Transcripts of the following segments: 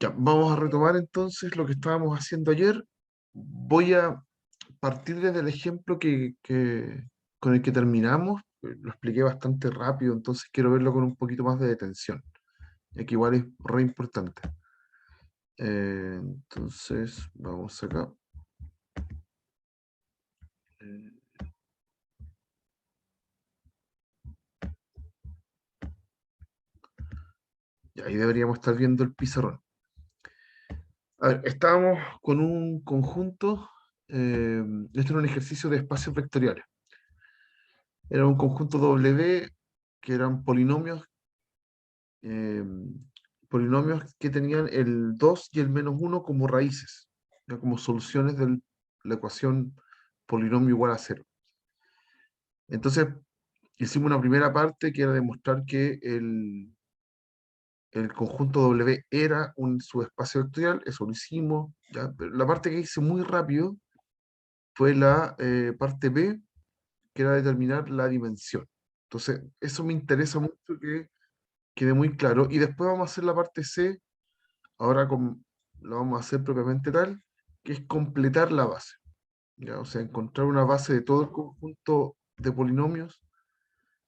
Ya, vamos a retomar entonces lo que estábamos haciendo ayer. Voy a partir desde el ejemplo con el que terminamos. Lo expliqué bastante rápido, entonces quiero verlo con un poquito más de detención, ya que igual es re importante. Entonces, vamos acá. Eh, y ahí deberíamos estar viendo el pizarrón. A ver, estábamos con un conjunto. Esto era un ejercicio de espacios vectoriales. Era un conjunto W que eran eh, polinomios que tenían el 2 y el -1 como raíces, ¿ya? Como soluciones de la ecuación polinomio igual a cero. Entonces, hicimos una primera parte que era demostrar que el conjunto W era un subespacio vectorial, eso lo hicimos, ¿ya? Pero la parte que hice muy rápido fue la parte B, que era determinar la dimensión. Entonces, eso me interesa mucho que quede muy claro. Y después vamos a hacer la parte C. Ahora lo vamos a hacer propiamente tal, que es completar la base, ¿ya? O sea, encontrar una base de todo el conjunto de polinomios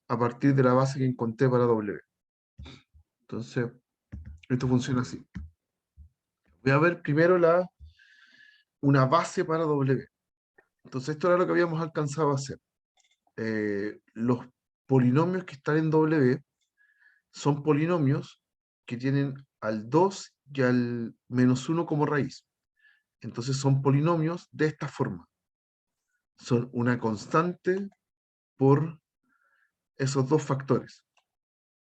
a partir de la base que encontré para W. Entonces, esto funciona así. Voy a ver primero una base para W. Entonces, esto era lo que habíamos alcanzado a hacer. Los polinomios que están en W son polinomios que tienen al 2 y al -1 como raíz. Entonces, son polinomios de esta forma. Son una constante por esos dos factores,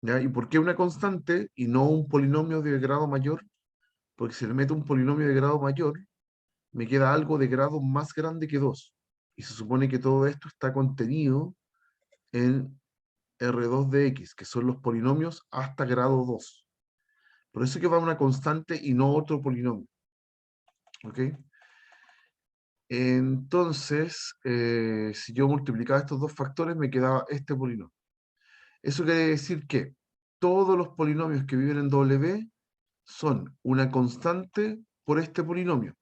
¿ya? ¿Y por qué una constante y no un polinomio de grado mayor? Porque si le meto un polinomio de grado mayor, me queda algo de grado más grande que 2. Y se supone que todo esto está contenido en R2 de X, que son los polinomios hasta grado 2. Por eso es que va una constante y no otro polinomio. ¿Ok? Entonces, si yo multiplicaba estos dos factores, me quedaba este polinomio. Eso quiere decir que todos los polinomios que viven en W son una constante por este polinomio.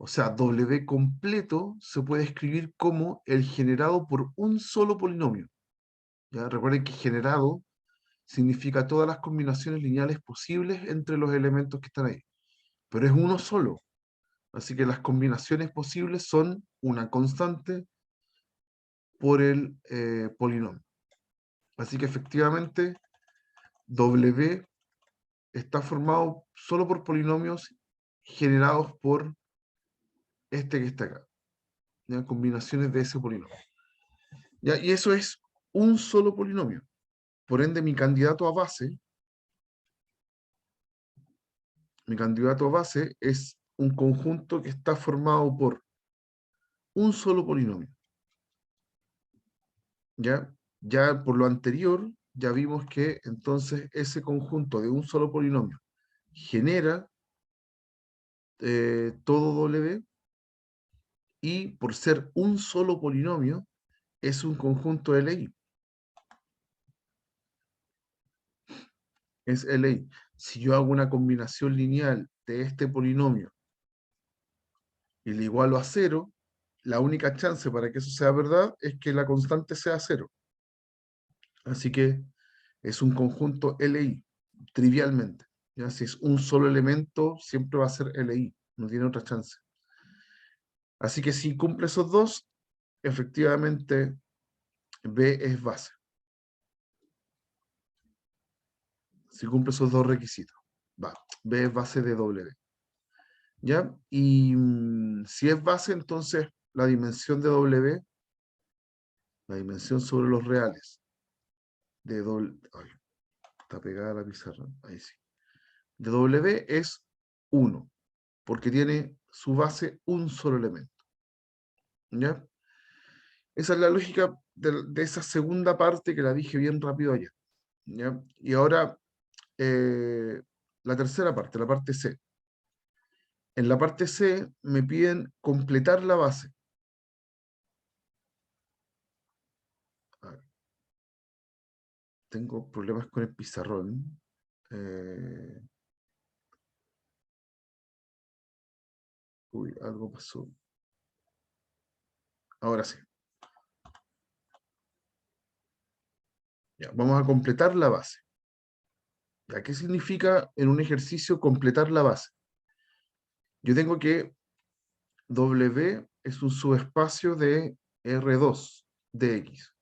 O sea, W completo se puede escribir como el generado por un solo polinomio. ¿Ya? Recuerden que generado significa todas las combinaciones lineales posibles entre los elementos que están ahí. Pero es uno solo. Así que las combinaciones posibles son una constante por el polinomio. Así que efectivamente W está formado solo por polinomios generados por este que está acá, ¿ya? Combinaciones de ese polinomio. ¿Ya? Y eso es un solo polinomio. Por ende, mi candidato a base es un conjunto que está formado por un solo polinomio. ¿Ya? Ya por lo anterior, ya vimos que entonces ese conjunto de un solo polinomio genera todo W, y por ser un solo polinomio es un conjunto de LI. Es LI. Si yo hago una combinación lineal de este polinomio y le igualo a cero, la única chance para que eso sea verdad es que la constante sea cero. Así que es un conjunto LI, trivialmente. ¿Ya? Si es un solo elemento, siempre va a ser LI, no tiene otra chance. Así que si cumple esos dos, efectivamente B es base. Si cumple esos dos requisitos, va. B es base de W. ¿Ya? Y si es base, entonces la dimensión de W, la dimensión sobre los reales de W, ay, está pegada a la pizarra, ahí sí, de W es 1, porque tiene su base un solo elemento. ¿Ya? Esa es la lógica de esa segunda parte que la dije bien rápido ayer. ¿Ya? Y ahora la tercera parte, la parte C. En la parte C me piden completar la base. A ver, tengo problemas con el pizarrón. Eh, Uy, algo pasó. Ahora sí. Ya, vamos a completar la base. ¿Ya? ¿Qué significa en un ejercicio completar la base? Yo tengo que W es un subespacio de R2 de X.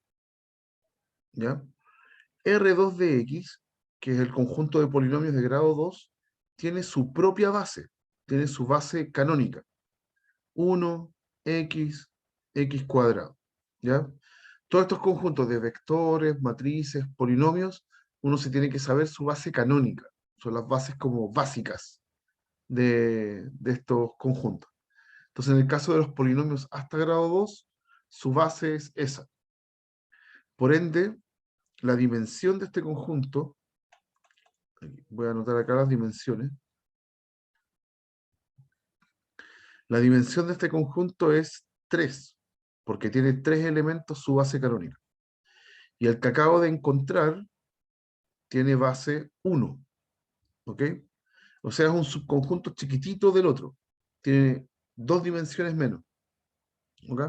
¿Ya? R2 de X, que es el conjunto de polinomios de grado 2, tiene su propia base, tiene su base canónica. 1, X, X cuadrado. ¿Ya? Todos estos conjuntos de vectores, matrices, polinomios, uno se tiene que saber su base canónica. Son las bases como básicas de estos conjuntos. Entonces, en el caso de los polinomios hasta grado 2, su base es esa. Por ende, la dimensión de este conjunto, voy a anotar acá las dimensiones, la dimensión de este conjunto es 3, porque tiene 3 elementos su base canónica. Y el que acabo de encontrar tiene base 1, ¿ok? O sea, es un subconjunto chiquitito del otro. Tiene 2 dimensiones menos, ¿ok?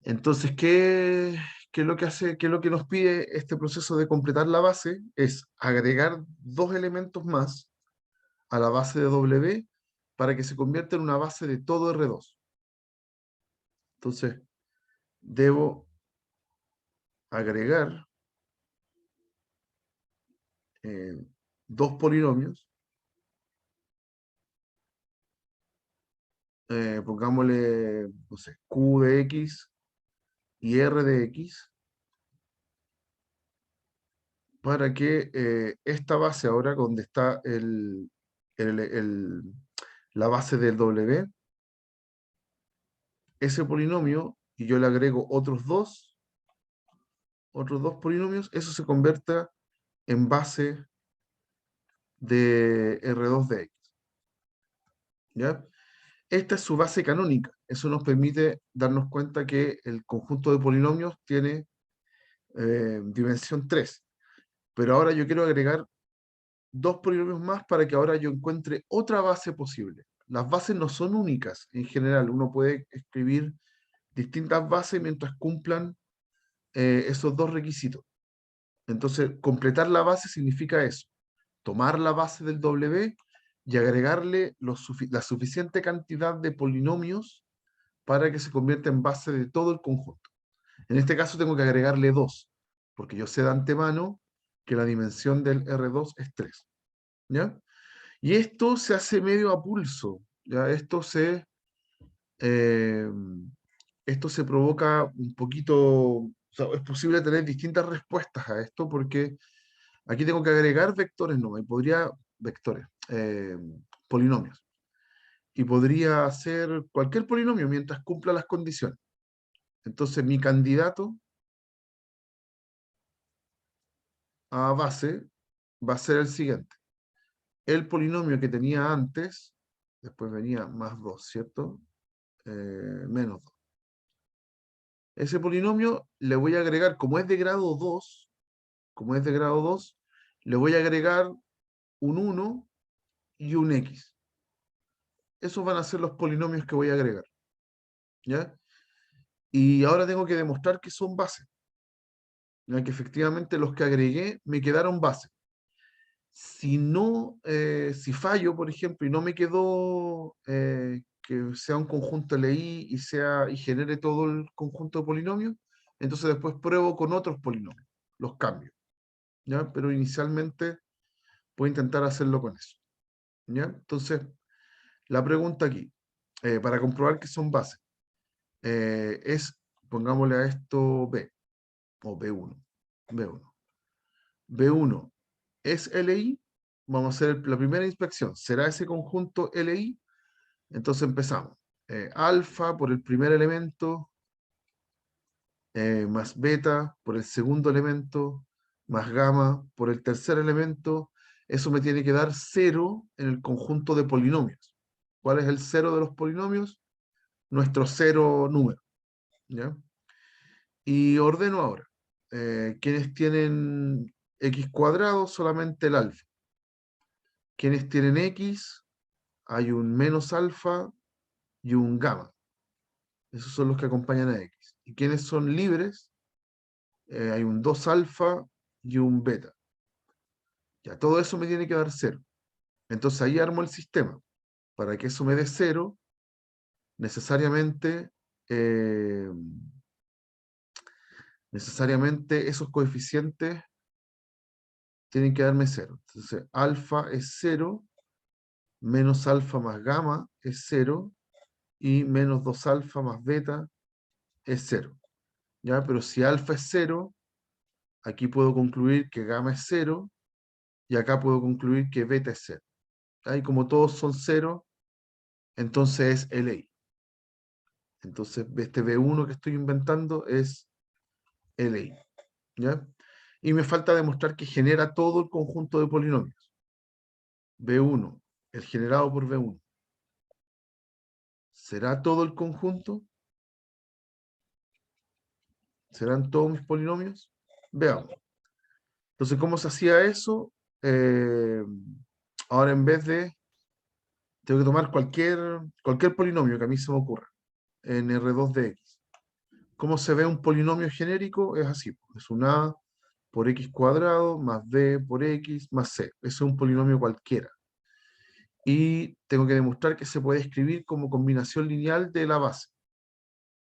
Entonces, ¿qué es lo que hace, qué es lo que nos pide este proceso de completar la base? Es agregar 2 elementos más a la base de W para que se convierta en una base de todo R2. Entonces, debo agregar 2 polinomios, pongámosle, no sé, Q de X y R de X, para que esta base ahora, donde está el- el- la base del W, ese polinomio, y yo le agrego otros dos polinomios, eso se convierta en base de R2 de X. ¿Ya? Esta es su base canónica. Eso nos permite darnos cuenta que el conjunto de polinomios tiene dimensión 3. Pero ahora yo quiero agregar 2 polinomios más para que ahora yo encuentre otra base posible. Las bases no son únicas en general. Uno puede escribir distintas bases mientras cumplan esos 2 requisitos. Entonces, completar la base significa eso. Tomar la base del W y agregarle la suficiente cantidad de polinomios para que se convierta en base de todo el conjunto. En este caso tengo que agregarle 2, porque yo sé de antemano que la dimensión del R2 es 3. ¿Ya? Y esto se hace medio a pulso. ¿Ya? Eh, esto se provoca un poquito, o sea, es posible tener distintas respuestas a esto porque aquí tengo que agregar vectores, no, y podría, vectores, polinomios. Y podría ser cualquier polinomio mientras cumpla las condiciones. Entonces mi candidato a base va a ser el siguiente. El polinomio que tenía antes, después venía más 2, ¿cierto? Menos 2. Ese polinomio le voy a agregar, como es de grado 2, le voy a agregar un 1 y un X. Esos van a ser los polinomios que voy a agregar. ¿Ya? Y ahora tengo que demostrar que son bases. ¿Ya? Que efectivamente los que agregué me quedaron bases. Si no, si fallo, por ejemplo, y no me quedó que sea un conjunto LI y genere todo el conjunto de polinomios, entonces después pruebo con otros polinomios, los cambio, ¿ya? Pero inicialmente voy a intentar hacerlo con eso, ¿ya? Entonces, la pregunta aquí, para comprobar que son bases, es, pongámosle a esto B, o B1, B1. B1 es LI, vamos a hacer la primera inspección. ¿Será ese conjunto LI? Entonces empezamos. Alfa por el primer elemento, más beta por el segundo elemento, más gamma por el tercer elemento. Eso me tiene que dar 0 en el conjunto de polinomios. ¿Cuál es el 0 de los polinomios? Nuestro 0 número. ¿Ya? Y ordeno ahora. ¿Quiénes tienen x cuadrado? Solamente el alfa. Quienes tienen X, hay un menos alfa y un gamma. Esos son los que acompañan a X. ¿Y quiénes son libres? Hay un 2 alfa y un beta. Ya, todo eso me tiene que dar 0. Entonces ahí armo el sistema. Para que eso me dé 0, necesariamente, eh, necesariamente esos coeficientes tienen que darme 0. Entonces, alfa es 0, menos alfa más gamma es 0, y menos 2 alfa más beta es 0. ¿Ya? Pero si alfa es 0, aquí puedo concluir que gamma es 0, y acá puedo concluir que beta es 0. ¿Ya? Y como todos son 0, entonces es LI. Entonces, este B1 que estoy inventando es LI. ¿Ya? Y me falta demostrar que genera todo el conjunto de polinomios. B1, el generado por B1. ¿Será todo el conjunto? ¿Serán todos mis polinomios? Veamos. Entonces, ¿cómo se hacía eso? Ahora en vez de, tengo que tomar cualquier polinomio que a mí se me ocurra en R2 de X. ¿Cómo se ve un polinomio genérico? Es así. Es un A por X cuadrado más B por X más C. Eso es un polinomio cualquiera. Y tengo que demostrar que se puede escribir como combinación lineal de la base.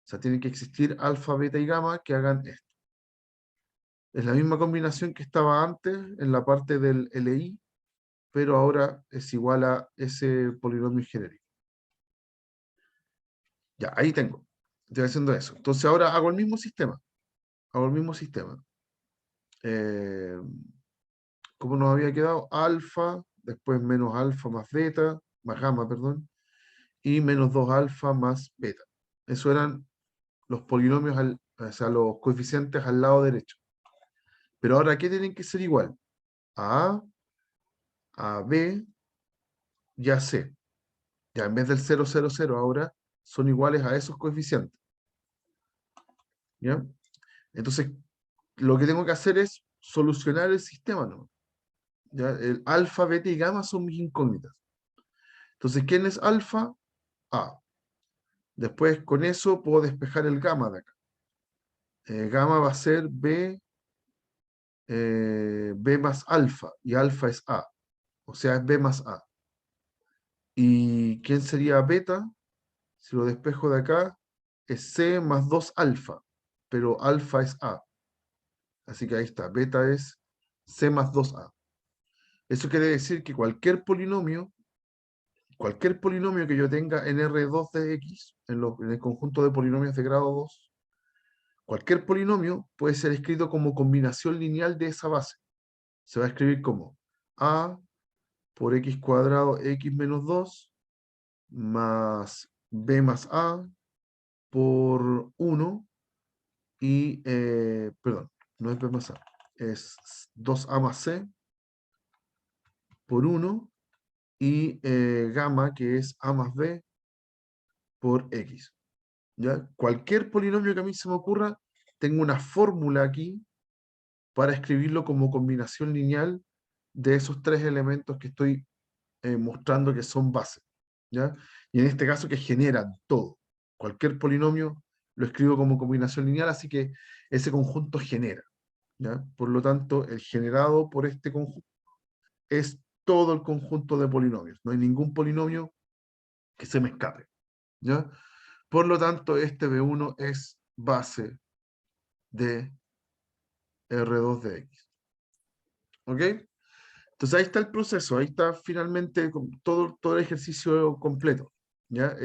O sea, tiene que existir alfa, beta y gamma que hagan esto. Es la misma combinación que estaba antes en la parte del LI, pero ahora es igual a ese polinomio genérico. Ya, ahí tengo. Estoy haciendo eso. Entonces ahora hago el mismo sistema. Hago el mismo sistema. Eh, ¿Cómo nos había quedado? Alfa, después menos alfa más beta, más gamma, perdón, y menos 2 alfa más beta. Eso eran los polinomios, o sea, los coeficientes al lado derecho. Pero ahora, ¿qué tienen que ser igual? A B y a C. Ya en vez del 0, 0, 0, ahora son iguales a esos coeficientes. ¿Ya? Entonces, lo que tengo que hacer es solucionar el sistema, ¿no? ¿Ya? El alfa, beta y gamma son mis incógnitas. Entonces, ¿quién es alfa? A. Después, con eso puedo despejar el gamma de acá. Gamma va a ser B más alfa, y alfa es A. O sea, es B más A. ¿Y quién sería beta? Si lo despejo de acá, es C más 2 alfa, pero alfa es A. Así que ahí está, beta es C más 2A. Eso quiere decir que cualquier polinomio que yo tenga en R2 de X, en el conjunto de polinomios de grado 2, cualquier polinomio puede ser escrito como combinación lineal de esa base. Se va a escribir como A por X cuadrado X menos 2 más B más A por 1 y, perdón, no es B más A, es 2A más C por 1 y gamma, que es A más B por X. ¿Ya? Cualquier polinomio que a mí se me ocurra, tengo una fórmula aquí para escribirlo como combinación lineal de esos tres elementos que estoy mostrando que son bases. ¿Ya? Y en este caso que generan todo. Cualquier polinomio lo escribo como combinación lineal, así que ese conjunto genera. ¿Ya? Por lo tanto, el generado por este conjunto es todo el conjunto de polinomios. No hay ningún polinomio que se me escape. ¿Ya? Por lo tanto, este B1 es base de R2 de X. ¿Ok? Entonces ahí está el proceso, ahí está finalmente todo el ejercicio completo. ¿Ya?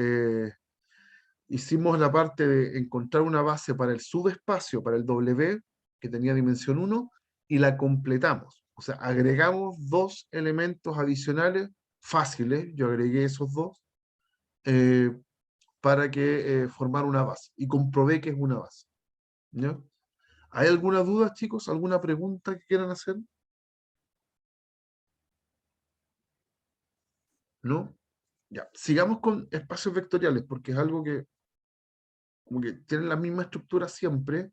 Hicimos la parte de encontrar una base para el subespacio, para el W, que tenía dimensión 1, y la completamos. O sea, agregamos dos elementos adicionales fáciles, yo agregué esos dos, eh, para que formar una base. Y comprobé que es una base. ¿Ya? ¿Hay alguna duda, chicos? ¿Alguna pregunta que quieran hacer? ¿No? Ya. Sigamos con espacios vectoriales, porque es algo que como que tienen la misma estructura siempre,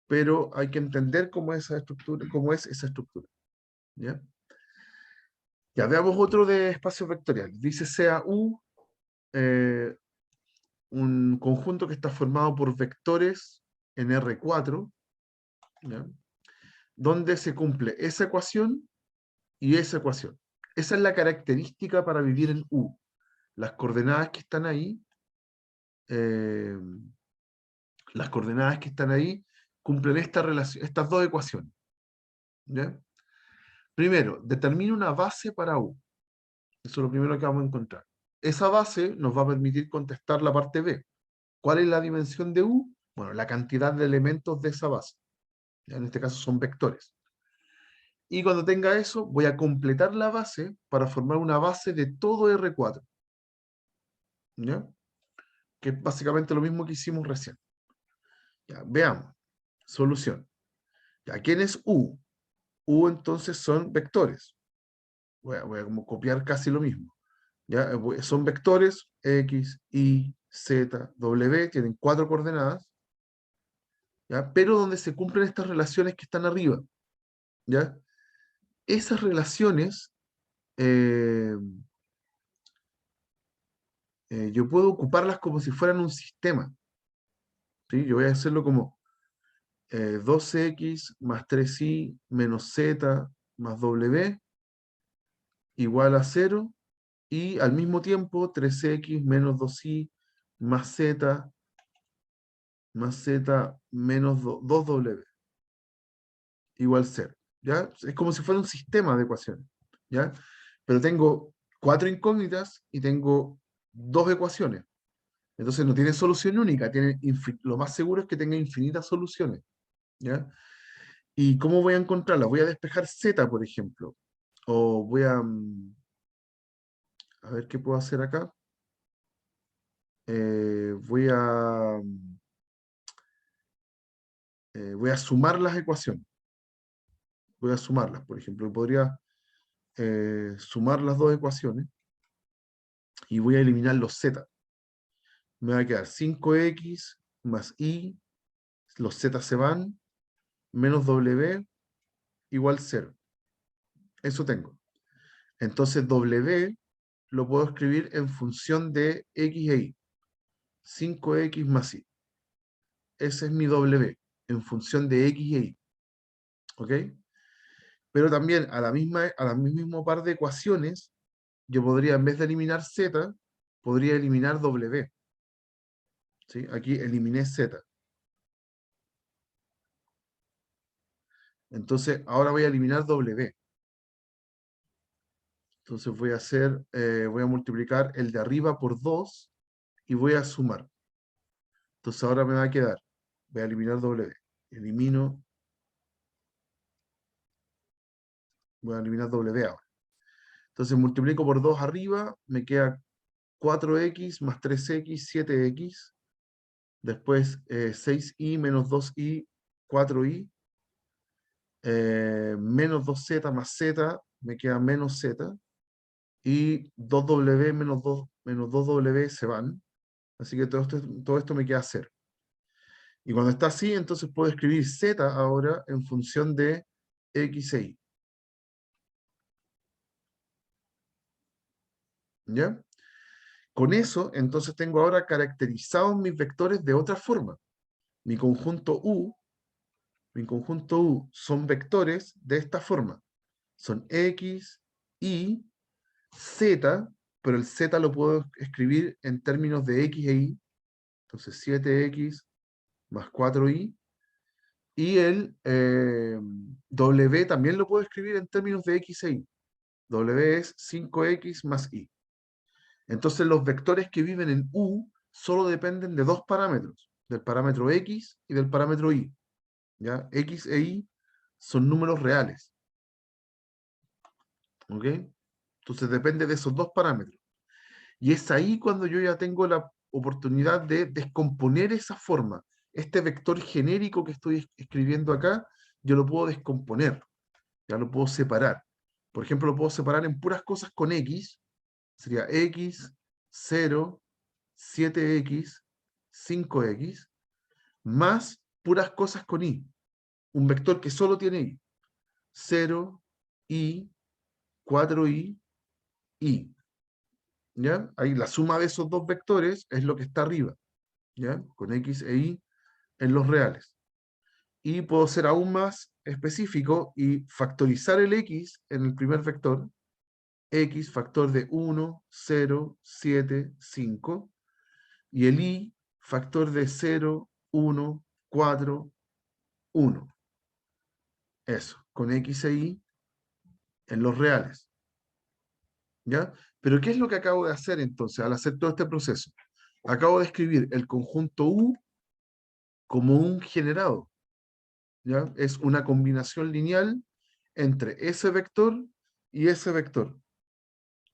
pero hay que entender cómo es esa estructura, cómo es esa estructura. ¿Ya? Ya veamos otro de espacios vectoriales. Dice sea U, un conjunto que está formado por vectores en R4, ¿ya? Donde se cumple esa ecuación y esa ecuación. Esa es la característica para vivir en U. Las coordenadas que están ahí, eh, las coordenadas que están ahí cumplen esta relación, estas dos ecuaciones, ¿ya? Primero, determina una base para U. Eso es lo primero que vamos a encontrar. Esa base nos va a permitir contestar la parte B. ¿Cuál es la dimensión de U? Bueno, la cantidad de elementos de esa base. ¿Ya? En este caso son vectores. Y cuando tenga eso, voy a completar la base para formar una base de todo R4. ¿Ya? Que es básicamente lo mismo que hicimos recién. Ya, veamos. Solución. ¿Ya? ¿Quién es U? U entonces son vectores. Voy a como copiar casi lo mismo. ¿Ya? Son vectores X, Y, Z, W, tienen 4 coordenadas, ¿ya? Pero donde se cumplen estas relaciones que están arriba. ¿Ya? Esas relaciones eh, yo puedo ocuparlas como si fueran un sistema. ¿Sí? Yo voy a hacerlo como 2x más 3y menos z más w igual a 0, y al mismo tiempo 3x menos 2y más z menos 2w igual 0. ¿Ya? Es como si fuera un sistema de ecuaciones. ¿Ya? Pero tengo 4 incógnitas y tengo 2 ecuaciones. Entonces no tiene solución única, lo más seguro es que tenga infinitas soluciones. ¿Ya? ¿Y cómo voy a encontrarla? Voy a despejar z, por ejemplo. O a ver qué puedo hacer acá. Voy a sumar las ecuaciones. Voy a sumarlas, por ejemplo. Podría sumar las dos ecuaciones y voy a eliminar los z. Me va a quedar 5x más y, los z se van, menos w igual 0. Eso tengo. Entonces w lo puedo escribir en función de x e y. 5x más y. Ese es mi w, en función de x e y. ¿Ok? Pero también a la mismo par de ecuaciones, yo podría, en vez de eliminar z, podría eliminar w. ¿Sí? Aquí eliminé z. Entonces, ahora voy a eliminar w. Entonces voy a multiplicar el de arriba por 2 y voy a sumar. Entonces ahora me va a quedar, voy a eliminar w. Elimino, voy a eliminar w ahora. Entonces multiplico por 2 arriba, me queda 4x más 3x, 7x. Después 6y menos 2y, 4y. Menos 2z más z, me queda menos z. Y 2w menos 2w se van. Así que todo esto me queda 0. Y cuando está así, entonces puedo escribir z ahora en función de x e y. ¿Ya? Con eso, entonces tengo ahora caracterizados mis vectores de otra forma. Mi conjunto U, mi conjunto U son vectores de esta forma. Son X, Y, Z, pero el Z lo puedo escribir en términos de X e Y. Entonces 7X más 4Y. Y el W también lo puedo escribir en términos de X e Y. W es 5X más Y. Entonces los vectores que viven en U solo dependen de dos parámetros, del parámetro X y del parámetro Y. ¿Ya? X e Y son números reales. ¿Ok? Entonces depende de esos dos parámetros. Y es ahí cuando yo ya tengo la oportunidad de descomponer esa forma. Este vector genérico que estoy escribiendo acá, yo lo puedo descomponer, ya lo puedo separar. Por ejemplo, lo puedo separar en puras cosas con X. Sería X, 0, 7X, 5X, más puras cosas con Y. Un vector que solo tiene Y. 0, Y, 4Y, Y. ¿Ya? Ahí la suma de esos dos vectores es lo que está arriba. ¿ya? Con X e Y en los reales. Y puedo ser aún más específico y factorizar el X en el primer vector, X factor de 1, 0, 7, 5, y el Y factor de 0, 1, 4, 1. Eso, con X e Y en los reales. ¿Ya? Pero ¿qué es lo que acabo de hacer entonces al hacer todo este proceso? Acabo de escribir el conjunto U como un generado. ¿Ya? Es una combinación lineal entre ese vector y ese vector.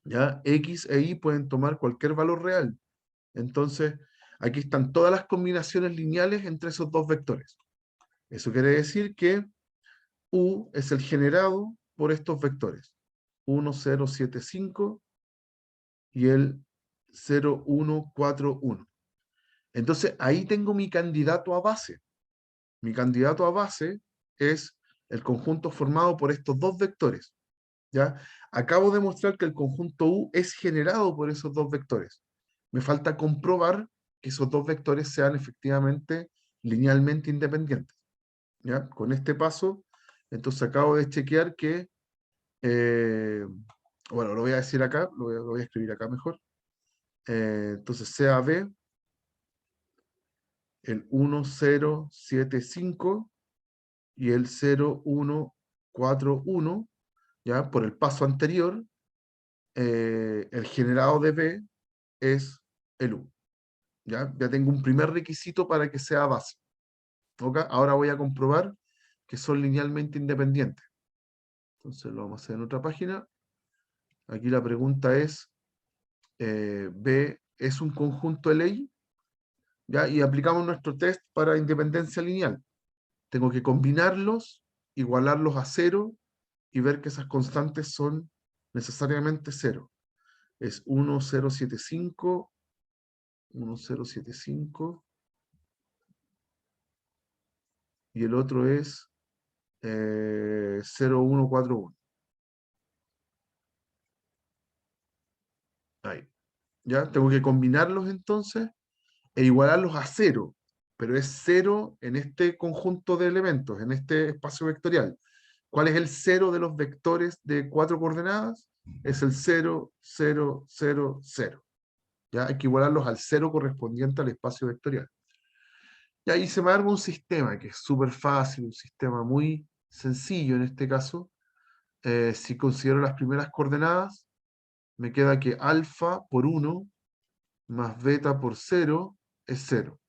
¿Ya? X e Y pueden tomar cualquier valor real. Entonces, aquí están todas las combinaciones lineales entre esos dos vectores. Eso quiere decir que U es el generado por estos vectores. 1, 0, 7, 5 y el 0, 1, 4, 1. Entonces, ahí tengo mi candidato a base. Mi candidato a base es el conjunto formado por estos dos vectores. ¿Ya? Acabo de mostrar que el conjunto U es generado por esos dos vectores. Me falta comprobar que esos dos vectores sean efectivamente linealmente independientes. ¿Ya? Con este paso, entonces acabo de chequear que, eh, bueno, lo voy a decir acá, lo voy a escribir acá mejor. Entonces, sea B, el 1, 0, 7, 5 y el 0, 1, 4, 1, ¿ya? Por el paso anterior, el generado de B es el U. ¿Ya? Ya tengo un primer requisito para que sea base. ¿Ok? Ahora voy a comprobar que son linealmente independientes. Entonces lo vamos a hacer en otra página. Aquí la pregunta es, B es un conjunto de ley, ¿ya? Y aplicamos nuestro test para independencia lineal. Tengo que combinarlos, igualarlos a cero y ver que esas constantes son necesariamente cero. Es 1, 0, 7, 5, 1, 0, 7, 5, y el otro es 0, 1, 4, 1. Ahí. ¿Ya? Tengo que combinarlos entonces e igualarlos a cero, pero es cero en este conjunto de elementos, en este espacio vectorial. ¿Cuál es el cero de los vectores de 4 coordenadas? Es el 0, 0, 0, 0. ¿Ya? Hay que igualarlos al cero correspondiente al espacio vectorial. Y ahí se me arma un sistema que es súper fácil, un sistema muy sencillo en este caso. Si considero las primeras coordenadas, me queda que alfa por 1 más beta por 0 es 0.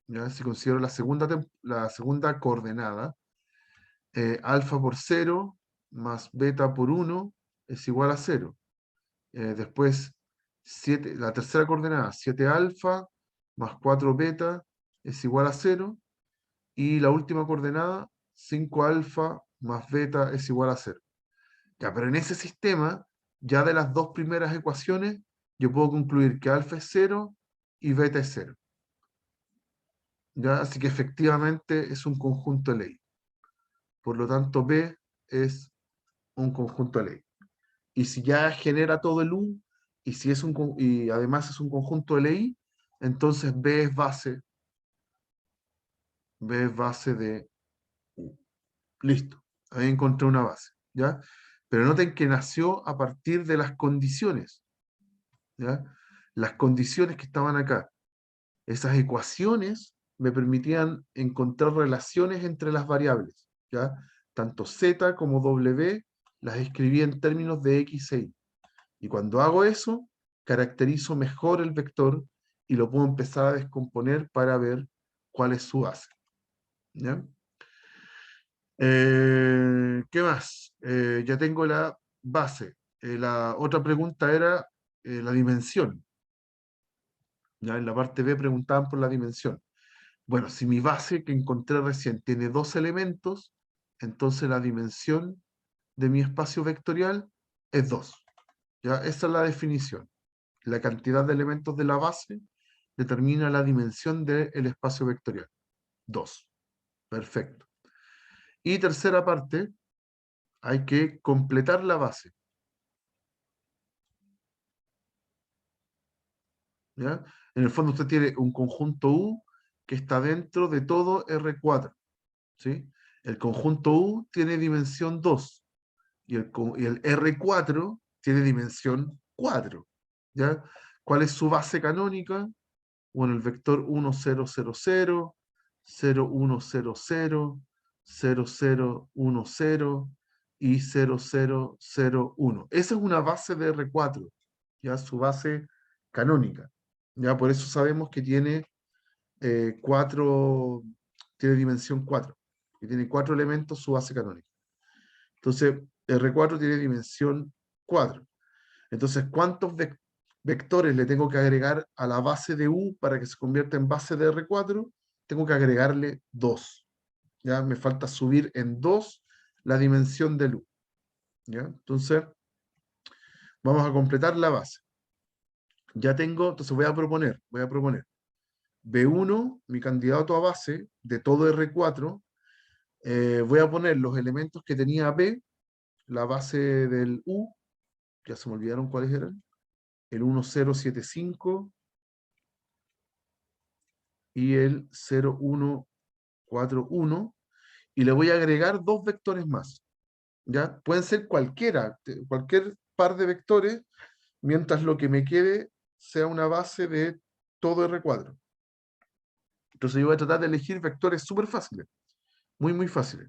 ¿Ya? Si considero la segunda coordenada, alfa por 0 más beta por 1 es igual a 0. Después, la tercera coordenada, 7 alfa más 4 beta es igual a 0. Y la última coordenada, 5 alfa más beta es igual a 0. Ya, pero en ese sistema, ya de las dos primeras ecuaciones, yo puedo concluir que alfa es 0 y beta es 0. ¿Ya? Así que efectivamente es un conjunto de ley. Por lo tanto, B es un conjunto de ley. Y si ya genera todo el U, y, si es y además es un conjunto de ley, entonces B es base de U. Listo. Ahí encontré una base. ¿Ya? Pero noten que nació a partir de las condiciones. ¿Ya? Las condiciones que estaban acá. Esas ecuaciones me permitían encontrar relaciones entre las variables, ¿ya? Tanto z como w las escribí en términos de x e y. Y cuando hago eso, caracterizo mejor el vector y lo puedo empezar a descomponer para ver cuál es su base. ¿Ya? ¿Qué más? Ya tengo la base. La otra pregunta era la dimensión. ¿Ya? En la parte B preguntaban por la dimensión. Bueno, si mi base que encontré recién tiene dos elementos, entonces la dimensión de mi espacio vectorial es 2. ¿Ya? Esa es la definición. La cantidad de elementos de la base determina la dimensión del espacio vectorial. 2. Perfecto. Y tercera parte, hay que completar la base. ¿Ya? En el fondo usted tiene un conjunto U que está dentro de todo R4, ¿sí? El conjunto U tiene dimensión 2 y el R4 tiene dimensión 4, ¿ya? ¿Cuál es su base canónica? Bueno, el vector 1, 0, 0, 0, 0, 1, 0, 0, 0, 0, 1, 0 y 0, 0, 0, 1. Esa es una base de R4, ya su base canónica. Ya por eso sabemos que tiene 4, tiene dimensión 4, que tiene 4 elementos su base canónica. Entonces, R4 tiene dimensión 4. Entonces, ¿cuántos vectores le tengo que agregar a la base de U para que se convierta en base de R4? Tengo que agregarle 2. ¿Ya? Me falta subir en 2 la dimensión del U. ¿Ya? Entonces, vamos a completar la base. Ya tengo, entonces voy a proponer B1, mi candidato a base de todo R4. Voy a poner los elementos que tenía B, la base del U, ya se me olvidaron cuáles eran, el 1075 y el 0141, y le voy a agregar dos vectores más. ¿Ya? Pueden ser cualquier par de vectores, mientras lo que me quede sea una base de todo R4. Entonces yo voy a tratar de elegir vectores súper fáciles, muy, muy fáciles.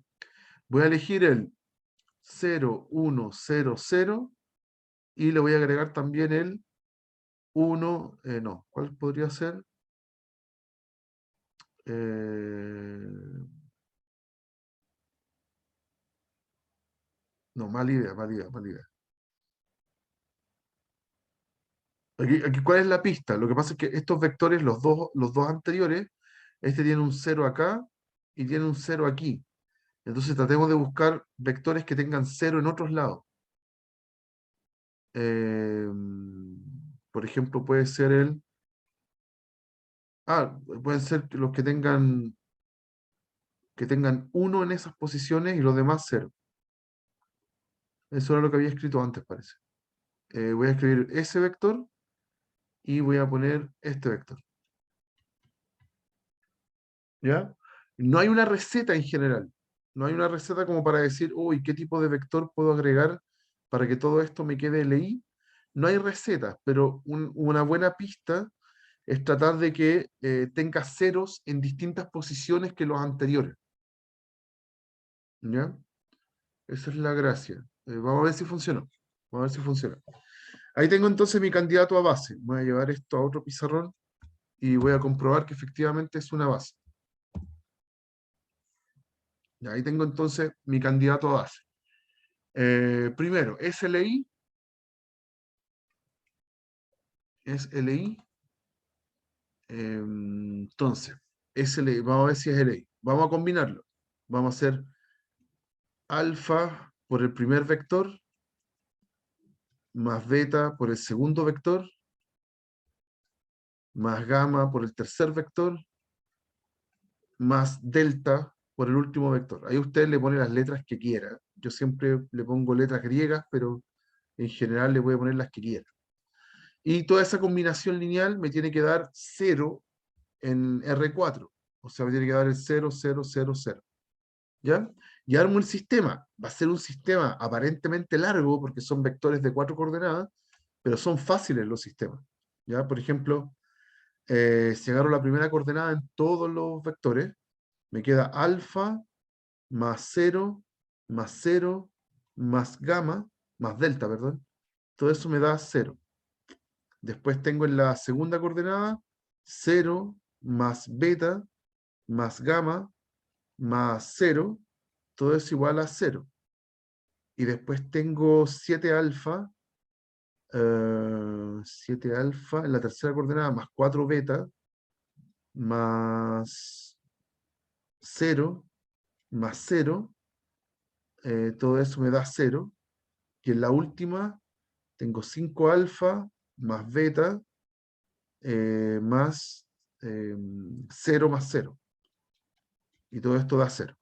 Voy a elegir el 0, 1, 0, 0, y le voy a agregar también el 1, no, ¿cuál podría ser? No, mala idea, mala idea, mala idea. Aquí, ¿cuál es la pista? Lo que pasa es que estos vectores, los dos anteriores, este tiene un 0 acá y tiene un 0 aquí. Entonces tratemos de buscar vectores que tengan 0 en otros lados. Eh, por ejemplo, puede ser pueden ser los que tengan 1 en esas posiciones y los demás 0. Eso era lo que había escrito antes, parece. Voy a escribir ese vector y voy a poner este vector. ¿Ya? No hay una receta en general. No hay una receta como para decir, uy, ¿qué tipo de vector puedo agregar para que todo esto me quede LI? No hay recetas, pero una buena pista es tratar de que tenga ceros en distintas posiciones que los anteriores. ¿Ya? Esa es la gracia. Vamos a ver si funcionó. Vamos a ver si funciona. Ahí tengo entonces mi candidato a base. Voy a llevar esto a otro pizarrón y voy a comprobar que efectivamente es una base. Y ahí tengo entonces mi candidato a base. Primero, SLI. SLI. Entonces, SLI, vamos a ver si es LI. Vamos a combinarlo. Vamos a hacer alfa por el primer vector, más beta por el segundo vector, más gamma por el tercer vector, más delta por el último vector. Ahí usted le pone las letras que quiera. Yo siempre le pongo letras griegas, pero en general le voy a poner las que quiera. Y toda esa combinación lineal me tiene que dar 0 en R4. O sea, me tiene que dar el 0, 0, 0, 0. ¿Ya? Y armo el sistema. Va a ser un sistema aparentemente largo porque son vectores de 4 coordenadas, pero son fáciles los sistemas. ¿Ya? Por ejemplo, si agarro la primera coordenada en todos los vectores, me queda alfa más 0, más 0, más gamma, más delta, perdón. Todo eso me da 0. Después tengo en la segunda coordenada 0 más beta más gamma más 0. Todo es igual a 0. Y después tengo 7 alfa, 7 alfa en la tercera coordenada más 4 beta más 0 más 0. Todo eso me da 0. Y en la última tengo 5 alfa más beta más 0 más 0. Y todo esto da 0.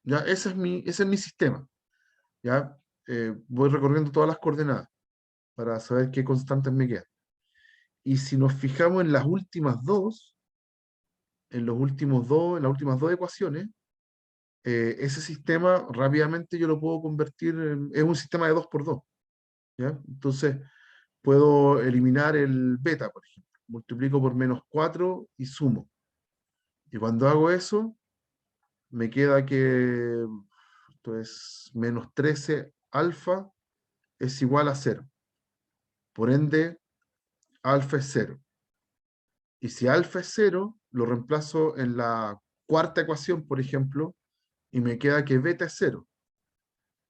¿Ya? Ese es mi sistema. ¿Ya? Voy recorriendo todas las coordenadas para saber qué constantes me quedan. Y si nos fijamos en las últimas dos, en las últimas dos ecuaciones, ese sistema rápidamente yo lo puedo convertir es un sistema de 2 por 2, ¿ya? Entonces, puedo eliminar el beta, por ejemplo. Multiplico por -4 y sumo. Y cuando hago eso, me queda que esto es -13 alfa es igual a 0. Por ende, alfa es 0. Y si alfa es 0, lo reemplazo en la cuarta ecuación, por ejemplo, y me queda que beta es 0.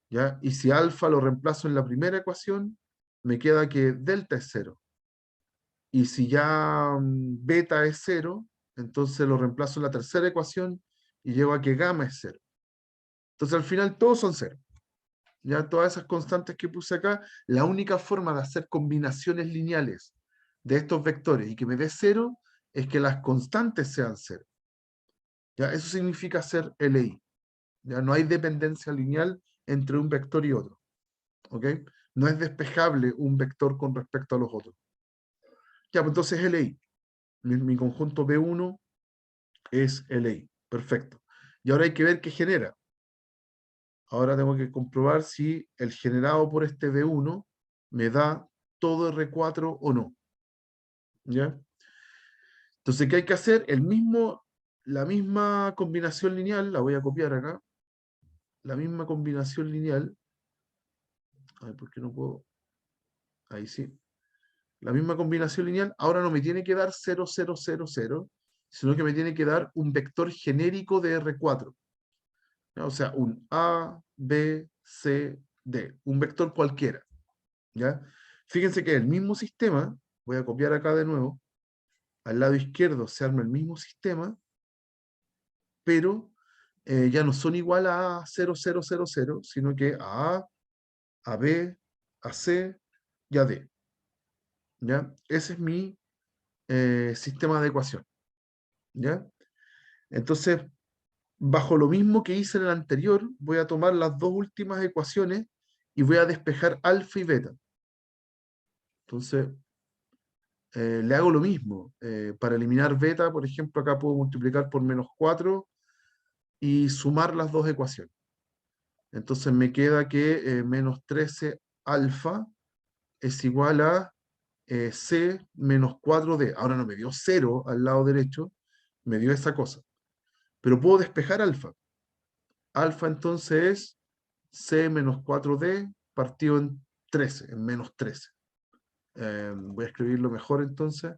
¿Ya? Y si alfa lo reemplazo en la primera ecuación, me queda que delta es 0. Y si ya beta es 0, entonces lo reemplazo en la tercera ecuación y llego a que gamma es 0. Entonces al final todos son 0. Ya todas esas constantes que puse acá, la única forma de hacer combinaciones lineales de estos vectores y que me dé 0 es que las constantes sean 0. ¿Ya? Eso significa hacer LI. ¿Ya? No hay dependencia lineal entre un vector y otro. ¿Ok? No es despejable un vector con respecto a los otros. Ya, pues entonces LI. Mi conjunto B1 es LI. Perfecto. Y ahora hay que ver qué genera. Ahora tengo que comprobar si el generado por este B1 me da todo R4 o no. ¿Ya? Entonces, ¿qué hay que hacer? La misma combinación lineal, la voy a copiar acá. La misma combinación lineal. A ver, ¿por qué no puedo? Ahí sí. La misma combinación lineal ahora no me tiene que dar 0, 0, 0, 0, sino que me tiene que dar un vector genérico de R4. ¿Ya? O sea, un A, B, C, D. Un vector cualquiera. ¿Ya? Fíjense que el mismo sistema, voy a copiar acá de nuevo, al lado izquierdo se arma el mismo sistema, pero ya no son igual a 0, 0, 0, 0, sino que a B, a C y a D. ¿Ya? Ese es mi sistema de ecuación. ¿Ya? Entonces, bajo lo mismo que hice en el anterior, voy a tomar las dos últimas ecuaciones y voy a despejar alfa y beta. Entonces, le hago lo mismo. Para eliminar beta, por ejemplo, acá puedo multiplicar por -4 y sumar las dos ecuaciones. Entonces me queda que -13 alfa es igual a C menos 4D. Ahora no me dio 0 al lado derecho, me dio esa cosa. Pero puedo despejar alfa. Alfa entonces es C menos 4D partido en 13, en -13. Voy a escribirlo mejor entonces.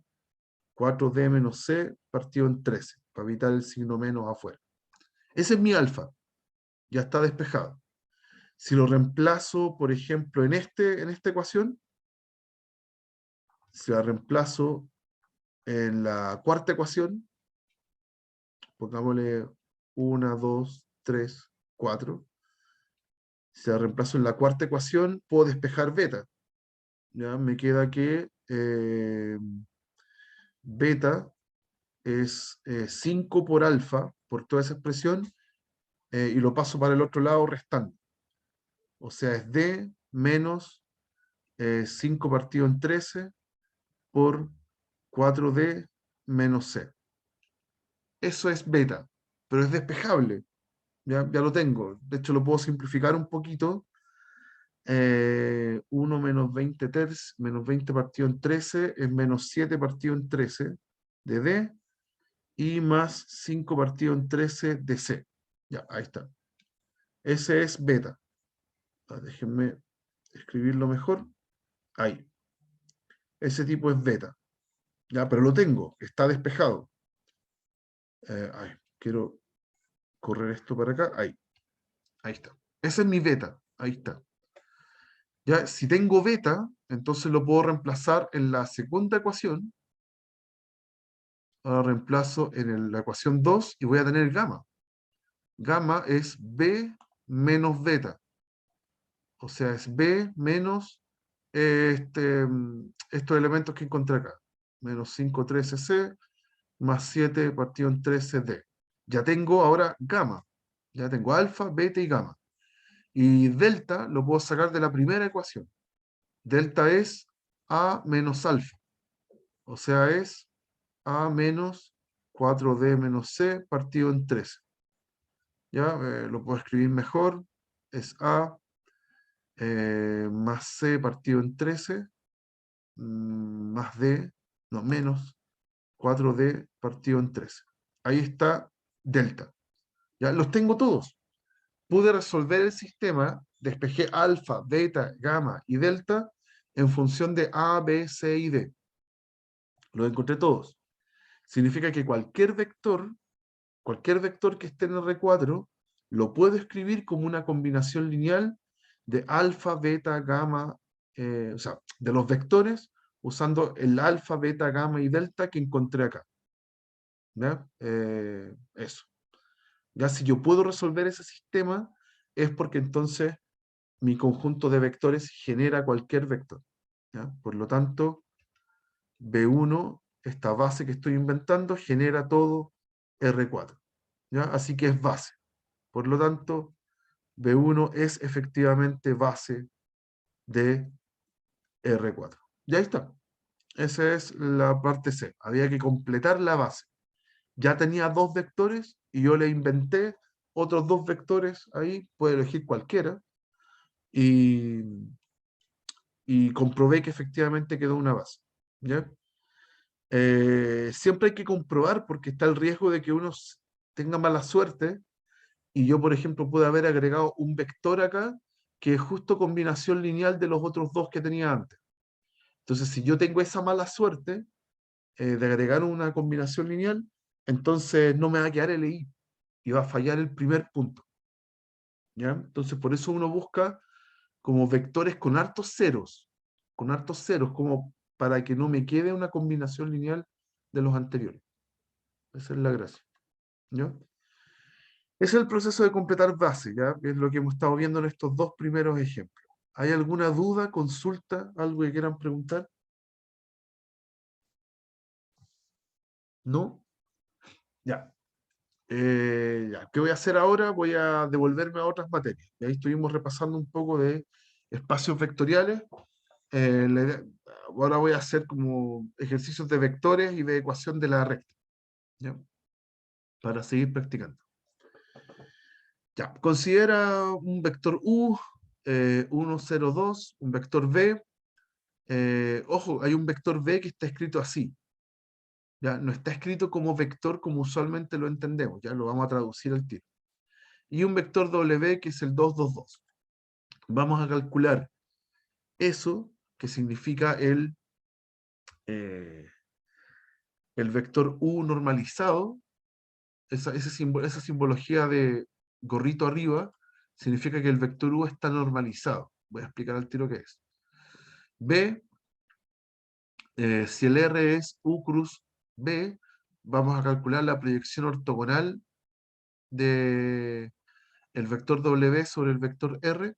4D menos C partido en 13, para evitar el signo menos afuera. Ese es mi alfa, ya está despejado. Si lo reemplazo, por ejemplo, en esta ecuación, si la reemplazo en la cuarta ecuación, pongámosle 1, 2, 3, 4. Si la reemplazo en la cuarta ecuación, puedo despejar beta. ¿Ya? Me queda que beta es 5 por alfa, por toda esa expresión, y lo paso para el otro lado restando. O sea, es D menos 5 partido en 13 por 4D menos C. Eso es beta, pero es despejable. Ya lo tengo. De hecho, lo puedo simplificar un poquito. 1 menos 20 tercios, menos 20 partido en 13 es menos 7 partido en 13 de D y más 5 partido en 13 de C. Ya, ahí está. Ese es beta. Déjenme escribirlo mejor. Ahí. Ese tipo es beta. Ya, pero lo tengo. Está despejado. Quiero correr esto para acá. Ahí. Ahí está. Ese es mi beta. Ahí está. Ya, si tengo beta, entonces lo puedo reemplazar en la segunda ecuación. Ahora reemplazo en la ecuación 2 y voy a tener gamma. Gamma es B menos beta. O sea, es B menos estos elementos que encontré acá. Menos 5, 13C, más 7 partido en 13D. Ya tengo ahora gamma. Ya tengo alfa, beta y gamma. Y delta lo puedo sacar de la primera ecuación. Delta es A menos alfa. O sea, es A menos 4D menos C partido en 13. ¿Ya? Lo puedo escribir mejor. Es A más C partido en 13 más D, no, menos 4D partido en 13. Ahí está delta. ¿Ya? Los tengo todos. Pude resolver el sistema, despejé alfa, beta, gamma y delta en función de A, B, C y D. Los encontré todos. Significa que cualquier vector que esté en R4, lo puedo escribir como una combinación lineal de alfa, beta, gamma, o sea, de los vectores, usando el alfa, beta, gamma y delta que encontré acá. ¿Ya? Eso. Ya si yo puedo resolver ese sistema, es porque entonces mi conjunto de vectores genera cualquier vector. ¿Ya? Por lo tanto, B1, esta base que estoy inventando, genera todo R4. ¿Ya? Así que es base. Por lo tanto, B1 es efectivamente base de R4. Ya está. Esa es la parte C. Había que completar la base. Ya tenía dos vectores y yo le inventé otros dos vectores ahí, puede elegir cualquiera, y, y comprobé que efectivamente quedó una base. ¿Ya? Siempre hay que comprobar porque está el riesgo de que uno tenga mala suerte y yo, por ejemplo, pude haber agregado un vector acá que es justo combinación lineal de los otros dos que tenía antes. Entonces, si yo tengo esa mala suerte de agregar una combinación lineal, entonces no me va a quedar LI y va a fallar el primer punto. ¿Ya? Entonces, por eso uno busca como vectores con hartos ceros, como para que no me quede una combinación lineal de los anteriores. Esa es la gracia. ¿Ya? Ese es el proceso de completar base, ¿ya? Que es lo que hemos estado viendo en estos dos primeros ejemplos. ¿Hay alguna duda, consulta, algo que quieran preguntar? ¿No? Ya. Ya. ¿Qué voy a hacer ahora? Voy a devolverme a otras materias. Y ahí estuvimos repasando un poco de espacios vectoriales. Ahora voy a hacer como ejercicios de vectores y de ecuación de la recta, ¿ya? Para seguir practicando. Ya. Considera un vector U, 1, 0, 2, un vector V. Ojo, hay un vector V que está escrito así. Ya no está escrito como vector como usualmente lo entendemos, ya lo vamos a traducir al tiro. Y un vector W que es el 2, 2, 2. Vamos a calcular eso, que significa eh, el vector U normalizado, esa simbología de gorrito arriba, significa que el vector U está normalizado. Voy a explicar al tiro qué es. B, si el R es U cruz B, vamos a calcular la proyección ortogonal de el vector W sobre el vector R.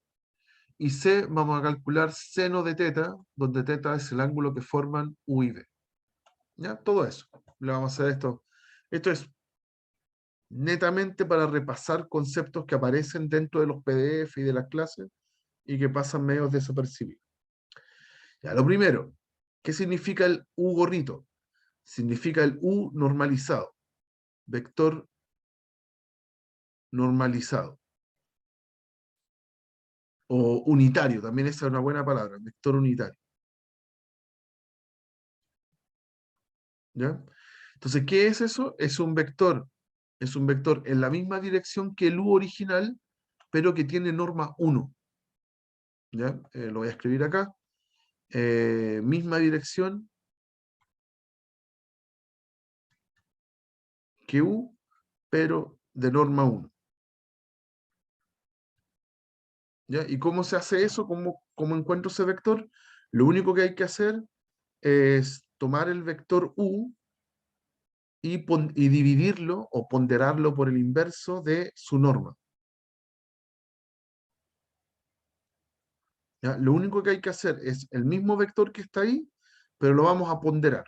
Y C, vamos a calcular seno de teta, donde teta es el ángulo que forman U y B. ¿Ya? Todo eso. Le vamos a hacer esto. Esto es netamente para repasar conceptos que aparecen dentro de los PDF y de las clases y que pasan medio desapercibidos. Ya, lo primero, ¿qué significa el U gorrito? Significa el U normalizado, vector normalizado. O unitario, también esa es una buena palabra, vector unitario. ¿Ya? Entonces, ¿qué es eso? Es un vector en la misma dirección que el U original, pero que tiene norma 1. ¿Ya? Lo voy a escribir acá. Misma dirección que U, pero de norma 1. ¿Ya? ¿Y cómo se hace eso? ¿Cómo encuentro ese vector? Lo único que hay que hacer es tomar el vector U y dividirlo o ponderarlo por el inverso de su norma. ¿Ya? Lo único que hay que hacer es el mismo vector que está ahí, pero lo vamos a ponderar.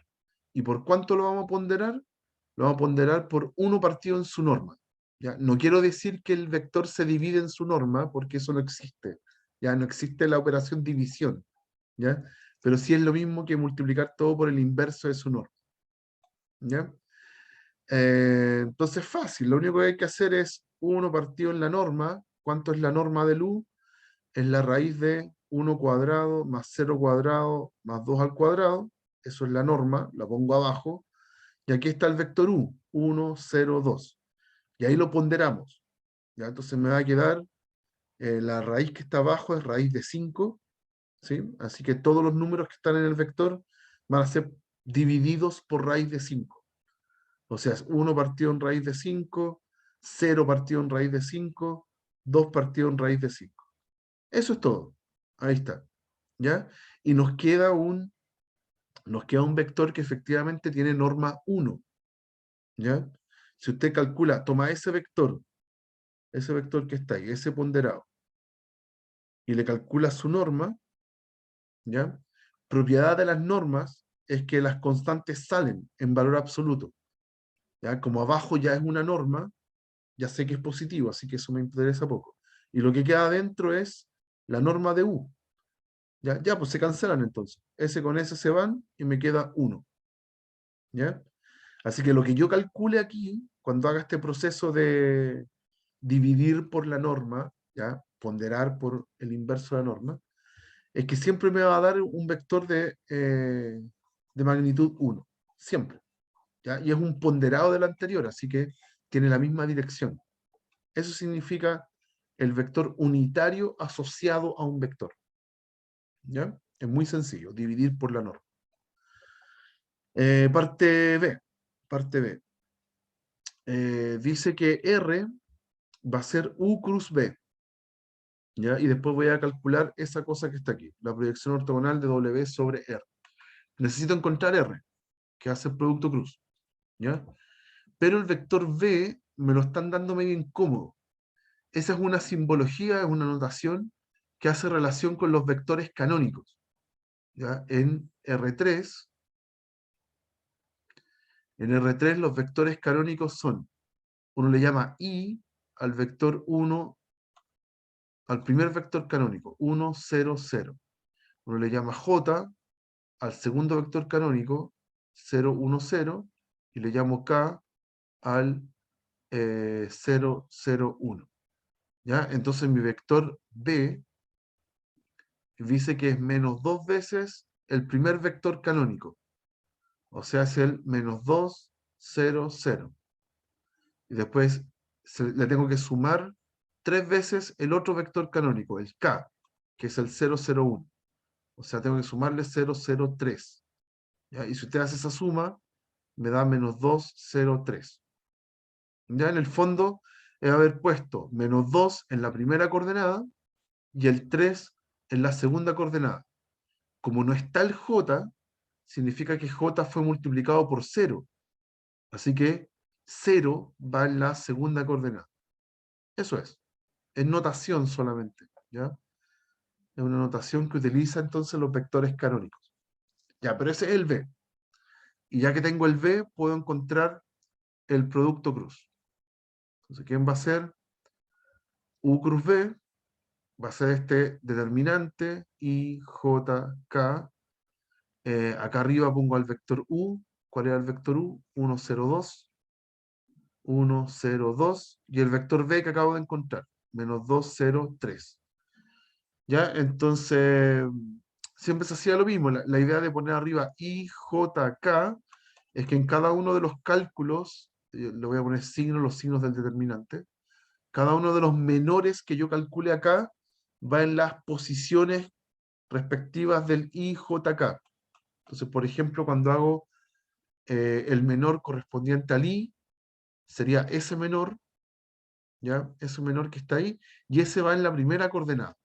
¿Y por cuánto lo vamos a ponderar? Lo vamos a ponderar por 1 partido en su norma. ¿Ya? No quiero decir que el vector se divide en su norma, porque eso no existe. Ya no existe la operación división. ¿ya? Pero sí es lo mismo que multiplicar todo por el inverso de su norma, ¿ya? Entonces fácil, lo único que hay que hacer es 1 partido en la norma. ¿Cuánto es la norma del u? Es la raíz de 1 cuadrado más 0 cuadrado más 2 al cuadrado. Eso es la norma, la pongo abajo. Y aquí está el vector u, 1, 0, 2. Y ahí lo ponderamos. ¿Ya? Entonces me va a quedar, la raíz que está abajo es raíz de 5, ¿sí? Así que todos los números que están en el vector van a ser divididos por raíz de 5. O sea, es 1 partido en raíz de 5, 0 partido en raíz de 5, 2 partido en raíz de 5. Eso es todo. Ahí está. ¿Ya? Y nos queda un vector que efectivamente tiene norma 1. ¿Ya? Si usted calcula, toma ese vector que está ahí, ese ponderado, y le calcula su norma, ¿ya? Propiedad de las normas es que las constantes salen en valor absoluto. ¿Ya? Como abajo ya es una norma, ya sé que es positivo, así que eso me interesa poco. Y lo que queda adentro es la norma de u. ¿Ya? Ya, pues se cancelan entonces. S con S se van y me queda 1. ¿Ya? Así que lo que yo calcule aquí, cuando haga este proceso de dividir por la norma, ¿ya? Ponderar por el inverso de la norma, es que siempre me va a dar un vector de magnitud 1. Siempre. ¿Ya? Y es un ponderado del anterior, así que tiene la misma dirección. Eso significa el vector unitario asociado a un vector. ¿Ya? Es muy sencillo, dividir por la norma. Parte B. Parte B. Dice que R va a ser U cruz B. ¿Ya? Y después voy a calcular esa cosa que está aquí, la proyección ortogonal de W sobre R. Necesito encontrar R, que hace el producto cruz. ¿Ya? Pero el vector B me lo están dando medio incómodo. Esa es una simbología, es una notación que hace relación con los vectores canónicos. ¿Ya? En R3 los vectores canónicos son, uno le llama I al vector 1, al primer vector canónico, 1, 0, 0. Uno le llama J al segundo vector canónico, 0, 1, 0, y le llamo K al 0, 0, 1. ¿Ya? Entonces mi vector B dice que es menos 2 veces el primer vector canónico. O sea, es el menos 2, 0, 0. Y después le tengo que sumar 3 veces el otro vector canónico, el K, que es el 0, 0, 1. O sea, tengo que sumarle 0, 0, 3. ¿Ya? Y si usted hace esa suma, me da menos 2, 0, 3. Ya en el fondo es haber puesto menos 2 en la primera coordenada y el 3 en la segunda coordenada. Como no está el J, significa que J fue multiplicado por 0. Así que 0 va en la segunda coordenada. Eso es. Es notación solamente. ¿Ya? Es una notación que utiliza entonces los vectores canónicos. Ya, pero ese es el B. Y ya que tengo el B, puedo encontrar el producto cruz. Entonces, ¿quién va a ser? U cruz B va a ser este determinante I, J, K. Acá arriba pongo al vector U. ¿Cuál era el vector U? 1, 0, 2. 1, 0, 2. Y el vector B que acabo de encontrar. Menos 2, 0, 3. ¿Ya? Entonces, siempre se hacía lo mismo. La idea de poner arriba I, J, K es que en cada uno de los cálculos, le voy a poner signos, los signos del determinante, cada uno de los menores que yo calcule acá va en las posiciones respectivas del IJK. Entonces, por ejemplo, cuando hago el menor correspondiente al I, sería ese menor, ¿ya? Ese menor que está ahí, y ese va en la primera coordenada.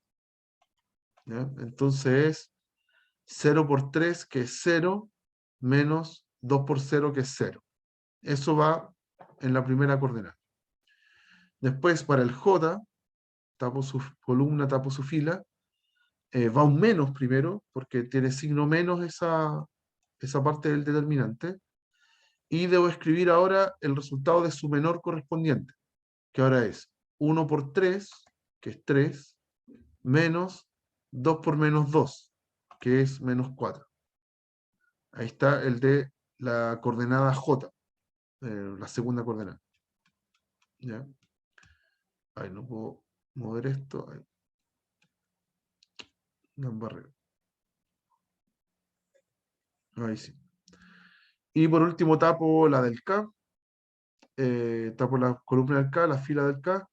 ¿Ya? Entonces es 0 por 3, que es 0, menos 2 por 0, que es 0. Eso va en la primera coordenada. Después, para el J, tapo su columna, tapo su fila, va un menos primero, porque tiene signo menos esa parte del determinante, y debo escribir ahora el resultado de su menor correspondiente, que ahora es 1 por 3, que es 3, menos 2 por menos 2, que es menos 4. Ahí está el de la coordenada J, la segunda coordenada. ¿Ya? Ahí no puedo mover esto. Ahí. No embarré. Ahí sí. Y por último tapo la del K. Tapo la columna del K, la fila del K,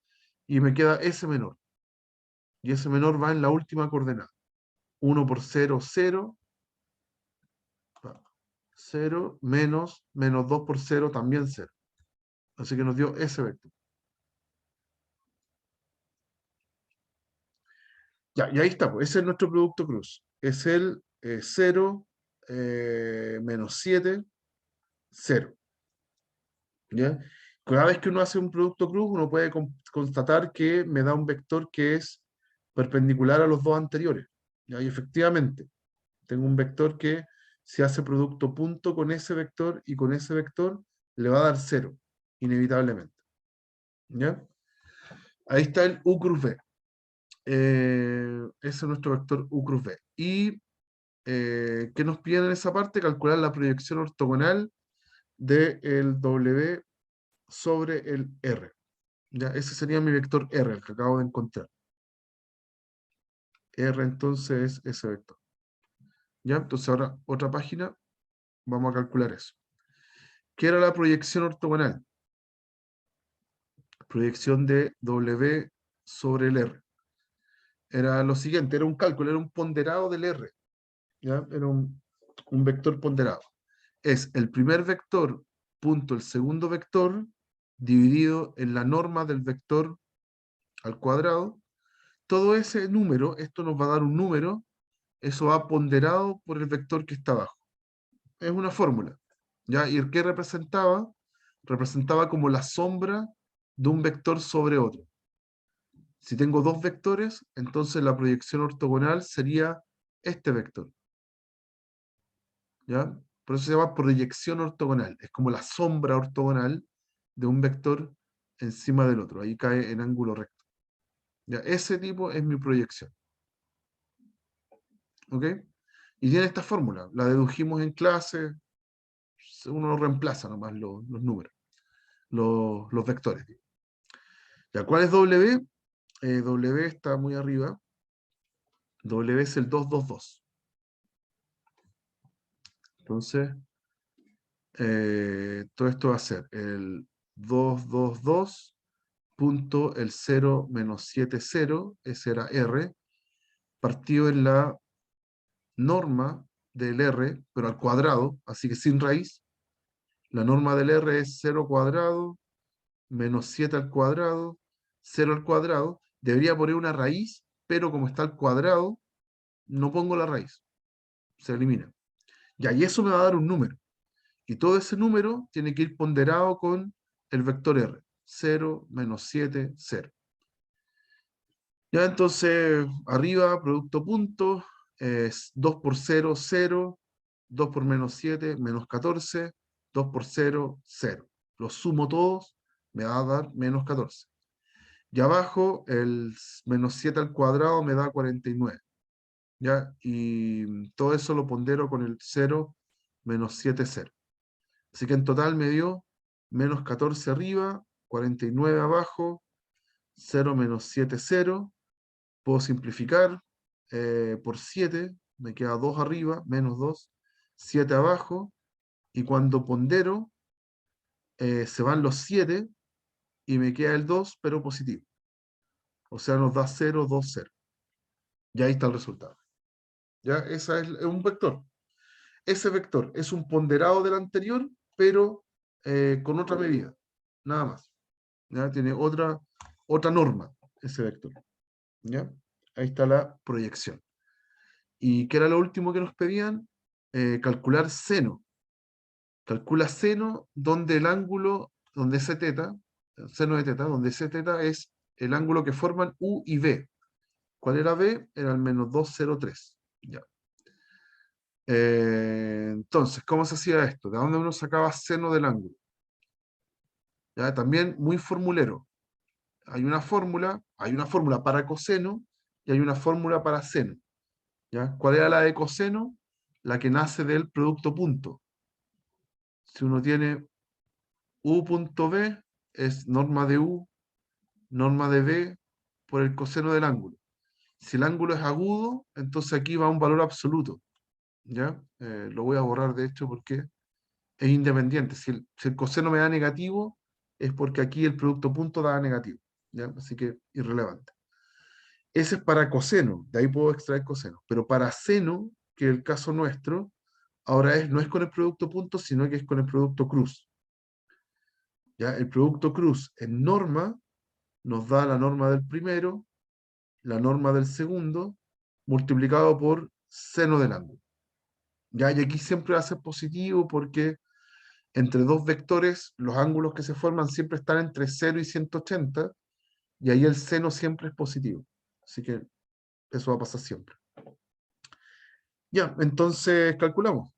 y me queda S menor. Y S menor va en la última coordenada. 1 por 0, 0. 0 menos 2 por 0 también 0. Así que nos dio ese vector. Ya, y ahí está, pues, ese es nuestro producto cruz. Es el 0, menos 7, 0. ¿Ya? Cada vez que uno hace un producto cruz, uno puede constatar que me da un vector que es perpendicular a los dos anteriores. ¿Ya? Y efectivamente, tengo un vector que si hace producto punto con ese vector y con ese vector, le va a dar 0, inevitablemente. ¿Ya? Ahí está el U cruz B. Ese es nuestro vector U cruz B. Y ¿qué nos piden en esa parte? Calcular la proyección ortogonal del W sobre el R. ¿Ya? Ese sería mi vector R, el que acabo de encontrar. R entonces es ese vector. ¿Ya? Entonces ahora otra página, vamos a calcular eso. ¿Qué era la proyección ortogonal? Proyección de W sobre el R. Era lo siguiente, era un cálculo, era un ponderado del R. ¿Ya? Era un vector ponderado. Es el primer vector punto el segundo vector dividido en la norma del vector al cuadrado. Todo ese número, esto nos va a dar un número, eso va ponderado por el vector que está abajo. Es una fórmula. ¿Ya? ¿Y el que representaba? Representaba como la sombra de un vector sobre otro. Si tengo dos vectores, entonces la proyección ortogonal sería este vector. ¿Ya? Por eso se llama proyección ortogonal. Es como la sombra ortogonal de un vector encima del otro. Ahí cae en ángulo recto. ¿Ya? Ese tipo es mi proyección. ¿Ok? Y tiene esta fórmula. La dedujimos en clase. Uno reemplaza nomás los números, los vectores. ¿Ya? ¿Cuál es W? W está muy arriba. W es el 2, 2, 2. Entonces, todo esto va a ser el 2, 2, 2 punto el 0 menos 7, 0, ese era R, partido en la norma del R, pero al cuadrado, así que sin raíz. La norma del R es 0 cuadrado, menos 7 al cuadrado, 0 al cuadrado. Debería poner una raíz, pero como está al cuadrado, no pongo la raíz. Se elimina. Ya, y eso me va a dar un número. Y todo ese número tiene que ir ponderado con el vector R. 0, menos 7, 0. Ya, entonces, arriba, producto punto, es 2 por 0, 0, 2 por menos 7, menos 14, 2 por 0, 0. Los sumo todos, me va a dar menos 14. Y abajo, el menos 7 al cuadrado me da 49. ¿Ya? Y todo eso lo pondero con el 0, menos 7, 0. Así que en total me dio menos 14 arriba, 49 abajo, 0 menos 7, 0. Puedo simplificar por 7, me queda 2 arriba, menos 2, 7 abajo, y cuando pondero se van los 7 y me queda el 2, pero positivo. O sea, nos da 0, 2, 0. Y ahí está el resultado. ¿Ya? Ese es un vector. Ese vector es un ponderado del anterior, pero con otra medida. Nada más. ¿Ya? Tiene otra norma, ese vector. ¿Ya? Ahí está la proyección. ¿Y qué era lo último que nos pedían? Calcular seno. Calcula seno donde el ángulo, donde ese teta, seno de teta, donde ese teta es el ángulo que forman U y B. ¿Cuál era B? Era el menos 2,03. Ya. Entonces, ¿cómo se hacía esto? ¿De dónde uno sacaba seno del ángulo? ¿Ya? También muy formulero. Hay una fórmula para coseno y hay una fórmula para seno. ¿Ya? ¿Cuál era la de coseno? La que nace del producto punto. Si uno tiene u punto b, es norma de u, norma de b por el coseno del ángulo. Si el ángulo es agudo, entonces aquí va un valor absoluto. ¿Ya? Lo voy a borrar de hecho porque es independiente. Si el coseno me da negativo, es porque aquí el producto punto da negativo. ¿Ya? Así que irrelevante. Ese es para coseno, de ahí puedo extraer coseno. Pero para seno, que es el caso nuestro, ahora no es con el producto punto, sino que es con el producto cruz. ¿Ya? El producto cruz en norma nos da la norma del primero, la norma del segundo, multiplicado por seno del ángulo. ¿Ya? Y aquí siempre va a ser positivo porque entre dos vectores los ángulos que se forman siempre están entre 0 y 180, y ahí el seno siempre es positivo. Así que eso va a pasar siempre. Ya, entonces calculamos.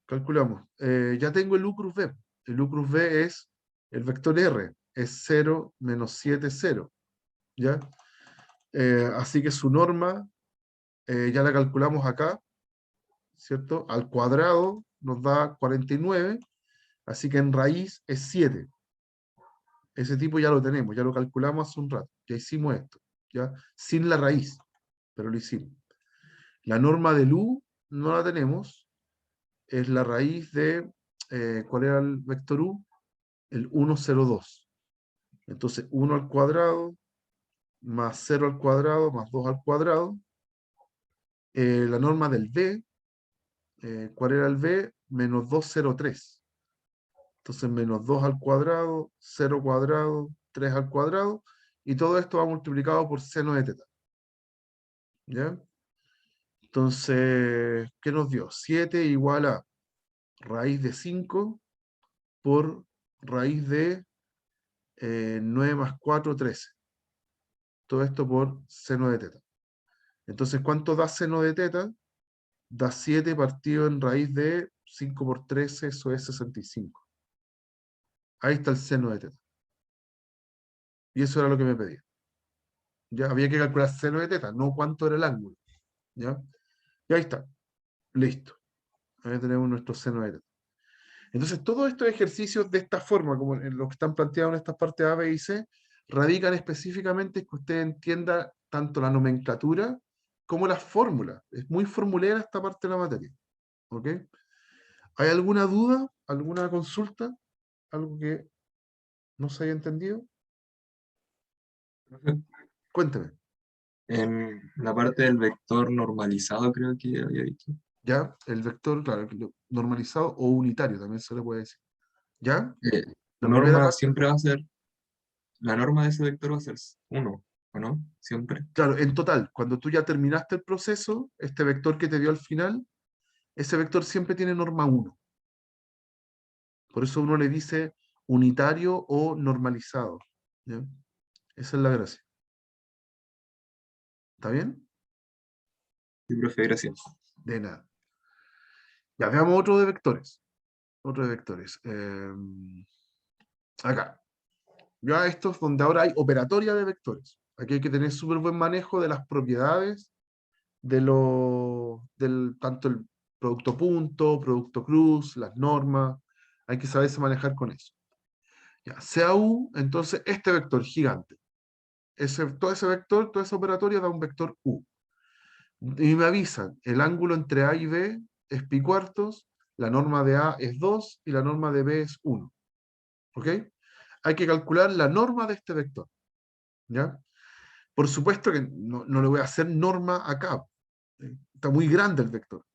Ya tengo el U cruz B. El U cruz B es el vector R, es 0, menos 7, 0. ¿Ya? Así que su norma ya la calculamos acá, ¿cierto? Al cuadrado nos da 49, así que en raíz es 7. Ese tipo ya lo tenemos, ya lo calculamos hace un rato, ya hicimos esto, ¿ya? Sin la raíz, pero lo hicimos. La norma del U no la tenemos, es la raíz de, ¿cuál era el vector U? El 1, 0, 2. Entonces 1 al cuadrado, más 0 al cuadrado, más 2 al cuadrado. La norma del B, ¿cuál era el B? Menos 2, 0, 3. Entonces menos 2 al cuadrado, 0 cuadrado, 3 al cuadrado, y todo esto va multiplicado por seno de teta. ¿Ya? Entonces, ¿qué nos dio? 7 igual a raíz de 5 por raíz de 9 más 4, 13. Todo esto por seno de teta. Entonces, ¿cuánto da seno de teta? Da 7 partido en raíz de 5 por 13, eso es 65. Ahí está el seno de teta. Y eso era lo que me pedía. Ya había que calcular seno de teta, no cuánto era el ángulo. ¿Ya? Y ahí está. Listo. Ahí tenemos nuestro seno de teta. Entonces, todos estos ejercicios de esta forma, como en los que están planteados en estas partes A, B y C, radican específicamente en que usted entienda tanto la nomenclatura como las fórmulas. Es muy formulera esta parte de la materia. ¿Ok? ¿Hay alguna duda? ¿Alguna consulta? ¿Algo que no se haya entendido? Cuénteme. En la parte del vector normalizado, creo que había dicho. ¿Ya? El vector, claro, normalizado o unitario también se le puede decir. ¿Ya? La La primera norma parte, siempre va a ser, la norma de ese vector va a ser 1, ¿o no? Siempre. claro, en total, cuando tú ya terminaste el proceso, este vector que te dio al final, ese vector siempre tiene norma 1. Por eso uno le dice unitario o normalizado. ¿Ya? Esa es la gracia. ¿Está bien? Sí, profe, gracias. De nada. Ya veamos otro de vectores. Otro de vectores. Acá. Ya esto es donde ahora hay operatoria de vectores. Aquí hay que tener súper buen manejo de las propiedades del tanto el producto punto, producto cruz, las normas. Hay que saberse manejar con eso. Ya, sea U, entonces este vector gigante. Todo ese vector, toda esa operatoria da un vector U. Y me avisan, el ángulo entre A y B es pi cuartos, la norma de A es 2 y la norma de B es 1. ¿Ok? Hay que calcular la norma de este vector. ¿Ya? Por supuesto que no le voy a hacer norma acá. Está muy grande el vector.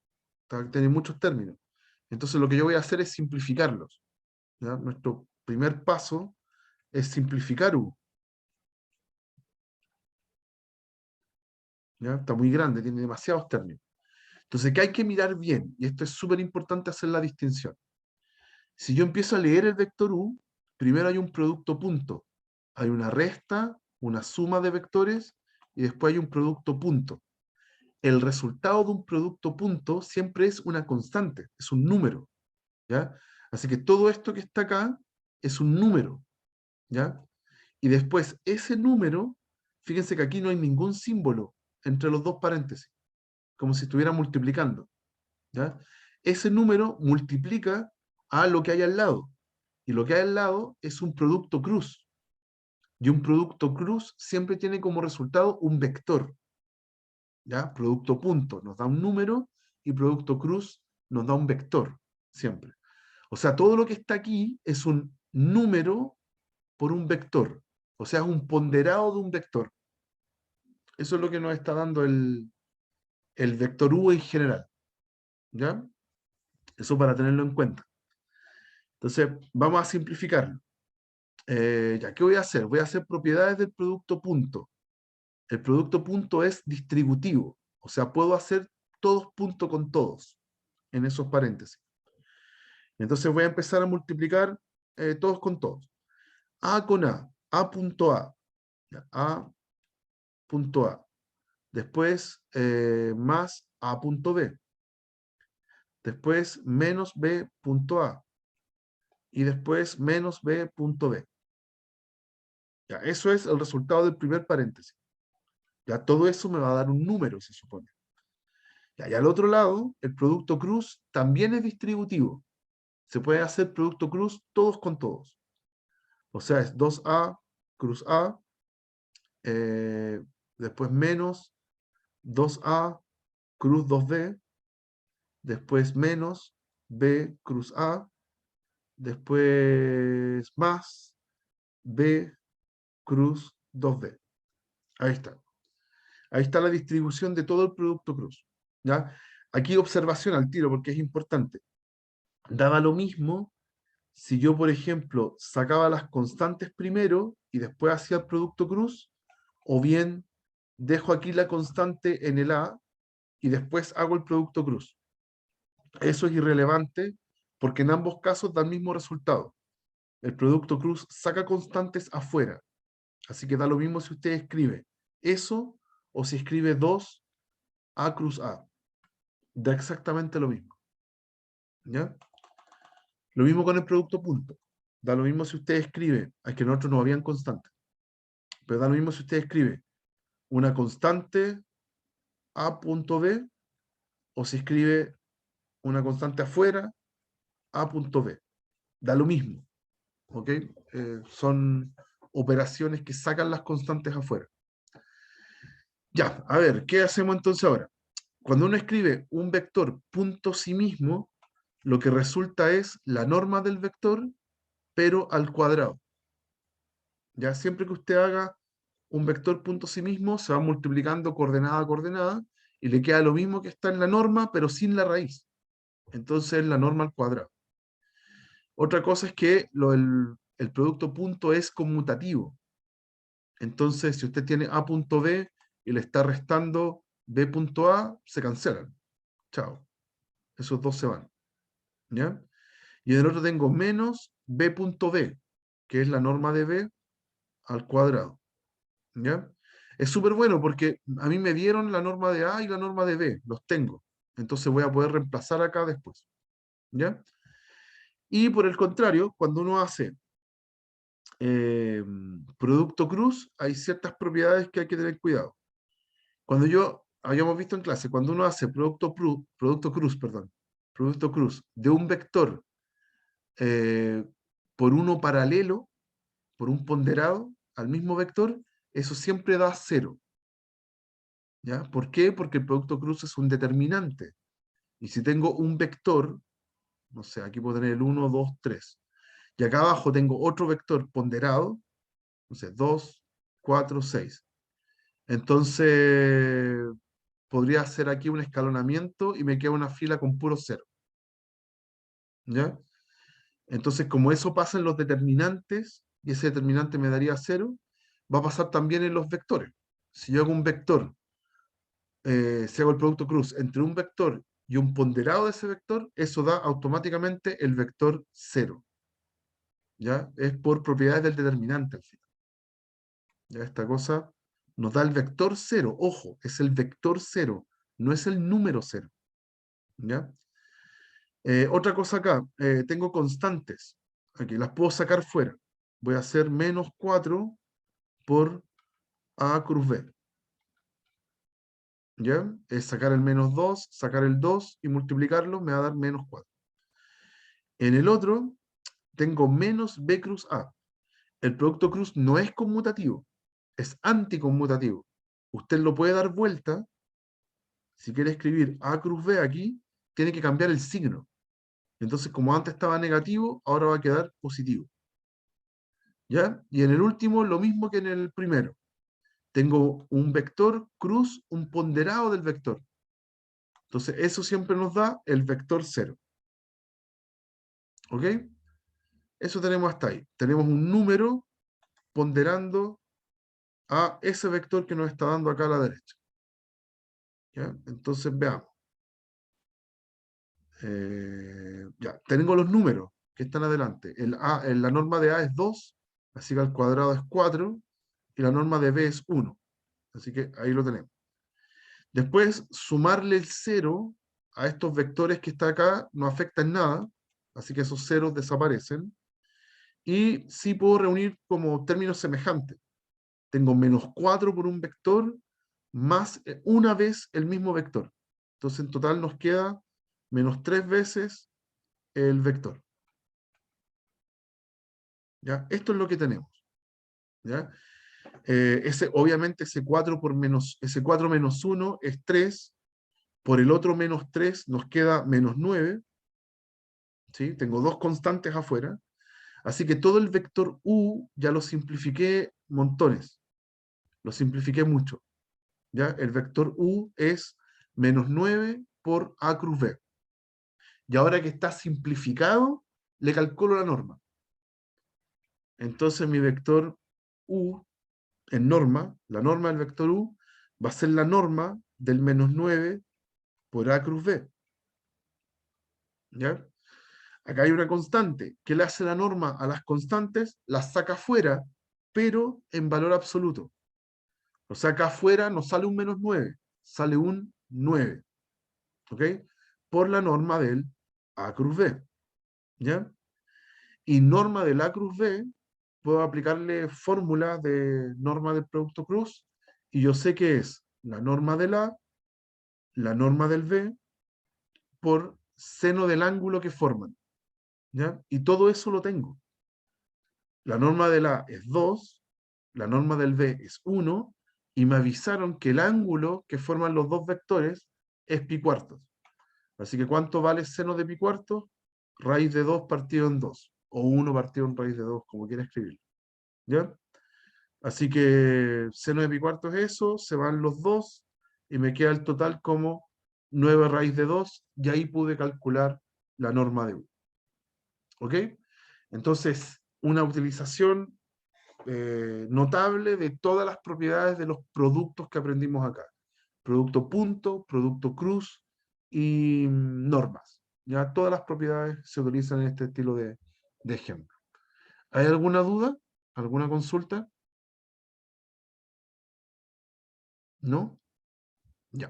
Tiene muchos términos. Entonces lo que yo voy a hacer es simplificarlos. ¿Ya? Nuestro primer paso es simplificar U. ¿Ya? Está muy grande, tiene demasiados términos. Entonces, ¿qué hay que mirar bien? Y esto es súper importante hacer la distinción. Si yo empiezo a leer el vector U, primero hay un producto punto. Hay una resta, una suma de vectores, y después hay un producto punto. El resultado de un producto punto siempre es una constante, es un número. ¿Ya? Así que todo esto que está acá es un número. ¿Ya? Y después, ese número, fíjense que aquí no hay ningún símbolo entre los dos paréntesis. como si estuviera multiplicando, ¿ya? Ese número multiplica a lo que hay al lado, y lo que hay al lado es un producto cruz, y un producto cruz siempre tiene como resultado un vector, ¿ya? Producto punto nos da un número, y producto cruz nos da un vector, siempre. O sea, todo lo que está aquí es un número por un vector, o sea, es un ponderado de un vector. Eso es lo que nos está dando el vector U en general, ¿ya? Eso para tenerlo en cuenta. Entonces, vamos a simplificarlo. Ya, ¿qué voy a hacer? Voy a hacer propiedades del producto punto. El producto punto es distributivo, o sea, puedo hacer todos punto con todos en esos paréntesis. Entonces voy a empezar a multiplicar todos con todos. A con A punto A, ya, A punto A. Después más A punto B. Después menos B punto A. Y después menos B punto B. Ya, eso es el resultado del primer paréntesis. Ya todo eso me va a dar un número, se supone. Ya, y al otro lado, el producto cruz también es distributivo. Se puede hacer producto cruz todos con todos. O sea, es 2A cruz A, eh, después menos 2A cruz 2B, después menos B cruz A, después más B cruz 2B. Ahí está. Ahí está la distribución de todo el producto cruz, ¿ya? Aquí observación al tiro porque es importante. Daba lo mismo si yo, por ejemplo, sacaba las constantes primero y después hacía el producto cruz, o bien dejo aquí la constante en el A y después hago el producto cruz. Eso es irrelevante porque en ambos casos da el mismo resultado. El producto cruz saca constantes afuera. Así que da lo mismo si usted escribe eso o si escribe 2A cruz A. Da exactamente lo mismo. ¿Ya? Lo mismo con el producto punto. Da lo mismo si usted escribe, es que nosotros no habían constantes, pero da lo mismo si usted escribe una constante A punto B o si escribe una constante afuera A punto B. Da lo mismo. ¿Ok? Son operaciones que sacan las constantes afuera. Ya, a ver, ¿qué hacemos entonces ahora? Cuando uno escribe un vector punto sí mismo, lo que resulta es la norma del vector, pero al cuadrado. Ya siempre que usted haga un vector punto sí mismo, se va multiplicando coordenada a coordenada y le queda lo mismo que está en la norma, pero sin la raíz. Entonces la norma al cuadrado. Otra cosa es que el producto punto es conmutativo. Entonces, si usted tiene A punto B y le está restando B punto A, se cancelan. Chao. Esos dos se van. ¿Ya? Y en el otro tengo menos B punto B, que es la norma de B al cuadrado. ¿Ya? Es súper bueno porque a mí me dieron la norma de A y la norma de B, los tengo. Entonces voy a poder reemplazar acá después. ¿Ya? Y por el contrario, cuando uno hace producto cruz, hay ciertas propiedades que hay que tener cuidado. Cuando habíamos visto en clase, cuando uno hace producto cruz, perdón, producto cruz de un vector eh, por uno paralelo, por un ponderado al mismo vector, eso siempre da cero. ¿Ya? ¿Por qué? Porque el producto cruz es un determinante. Y si tengo un vector, no sé, aquí puedo tener el 1, 2, 3. Y acá abajo tengo otro vector ponderado, no sé, 2, 4, 6. Entonces, podría hacer aquí un escalonamiento y me queda una fila con puro cero. ¿Ya? Entonces, como eso pasa en los determinantes, y ese determinante me daría cero, va a pasar también en los vectores. Si yo hago un vector, si hago el producto cruz entre un vector y un ponderado de ese vector, eso da automáticamente el vector cero. ¿Ya? Es por propiedades del determinante al final. ¿Ya? Esta cosa nos da el vector cero. Ojo, es el vector cero, no es el número cero. ¿Ya? Otra cosa acá, tengo constantes. Aquí las puedo sacar fuera. Voy a hacer menos 4 por A cruz B. ¿Ya? Es sacar el -2, sacar el 2 y multiplicarlo, me va a dar -4. En el otro, tengo menos B cruz A. El producto cruz no es conmutativo, es anticonmutativo. Usted lo puede dar vuelta. Si quiere escribir A cruz B aquí, tiene que cambiar el signo. Entonces, como antes estaba negativo, ahora va a quedar positivo. ¿Ya? Y en el último, lo mismo que en el primero. Tengo un vector cruz, un ponderado del vector. Entonces, eso siempre nos da el vector 0. ¿Ok? Eso tenemos hasta ahí. Tenemos un número ponderando a ese vector que nos está dando acá a la derecha. ¿Ya? Entonces, veamos. Ya, tengo los números que están adelante. La norma de A es 2, así que al cuadrado es 4, y la norma de B es 1. Así que ahí lo tenemos. Después, sumarle el 0 a estos vectores que está acá no afecta en nada, así que esos ceros desaparecen. Y sí puedo reunir como términos semejantes. Tengo -4 por un vector más una vez el mismo vector. Entonces en total nos queda -3 veces el vector. ¿Ya? Esto es lo que tenemos. ¿Ya? Obviamente ese 4 ese 4 menos 1 es 3. Por el otro -3 nos queda -9. ¿Sí? Tengo dos constantes afuera. Así que todo el vector u ya lo simplifiqué montones. Lo simplifiqué mucho. ¿Ya? El vector u es -9 por a cruz b. Y ahora que está simplificado, le calculo la norma. Entonces mi vector u en norma, la norma del vector u, va a ser la norma del -9 por a cruz b. ¿Ya? Acá hay una constante. ¿Qué le hace la norma a las constantes? Las saca fuera, pero en valor absoluto. O sea, acá afuera no sale un -9, sale un 9. ¿Ok? Por la norma del a cruz b. ¿Ya? Y norma del a cruz b, puedo aplicarle fórmula de norma del producto cruz, y yo sé que es la norma del a, la norma del b, por seno del ángulo que forman. ¿Ya? Y todo eso lo tengo. La norma del a es 2, la norma del b es 1, y me avisaron que el ángulo que forman los dos vectores es pi cuartos. Así que ¿cuánto vale seno de pi cuartos? Raíz de 2 partido en 2, o 1 partido en raíz de 2, como quiera escribirlo. ¿Ya? Así que seno de pi cuartos es eso, se van los dos, y me queda el total como 9 raíz de 2, y ahí pude calcular la norma de u. ¿Ok? Entonces, una utilización notable de todas las propiedades de los productos que aprendimos acá. Producto punto, producto cruz y normas. Ya todas las propiedades se utilizan en este estilo de ejemplo. ¿Hay alguna duda? ¿Alguna consulta? ¿No? Ya.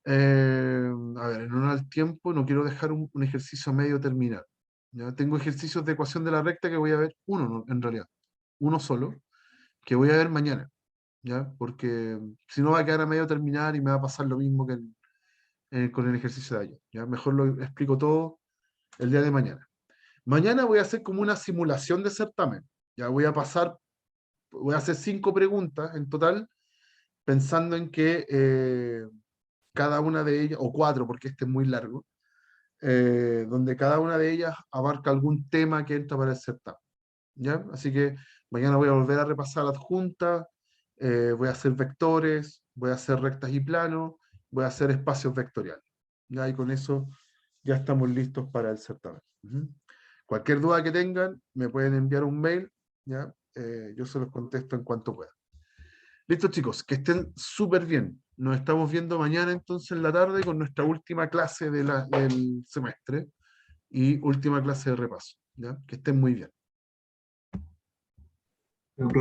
A ver, en honor al tiempo, no quiero dejar un ejercicio a medio terminar. ¿Ya? Tengo ejercicios de ecuación de la recta que voy a ver, uno en realidad, uno solo, que voy a ver mañana. ¿Ya? Porque si no va a quedar a medio terminar y me va a pasar lo mismo que con el ejercicio de ayer. ¿Ya? Mejor lo explico todo el día de mañana. Mañana voy a hacer como una simulación de certamen. Ya voy a hacer 5 preguntas en total, pensando en que cada una de ellas, o 4 porque este es muy largo, donde cada una de ellas abarca algún tema que entra para el certamen. ¿Ya? Así que mañana voy a volver a repasar adjuntas, voy a hacer vectores, voy a hacer rectas y planos, voy a hacer espacios vectoriales. ¿Ya? Y con eso ya estamos listos para el certamen. Cualquier duda que tengan, me pueden enviar un mail, ¿ya? Yo se los contesto en cuanto pueda. Listo, chicos, que estén súper bien. Nos estamos viendo mañana entonces en la tarde con nuestra última clase del semestre y última clase de repaso. ¿Ya? Que estén muy bien.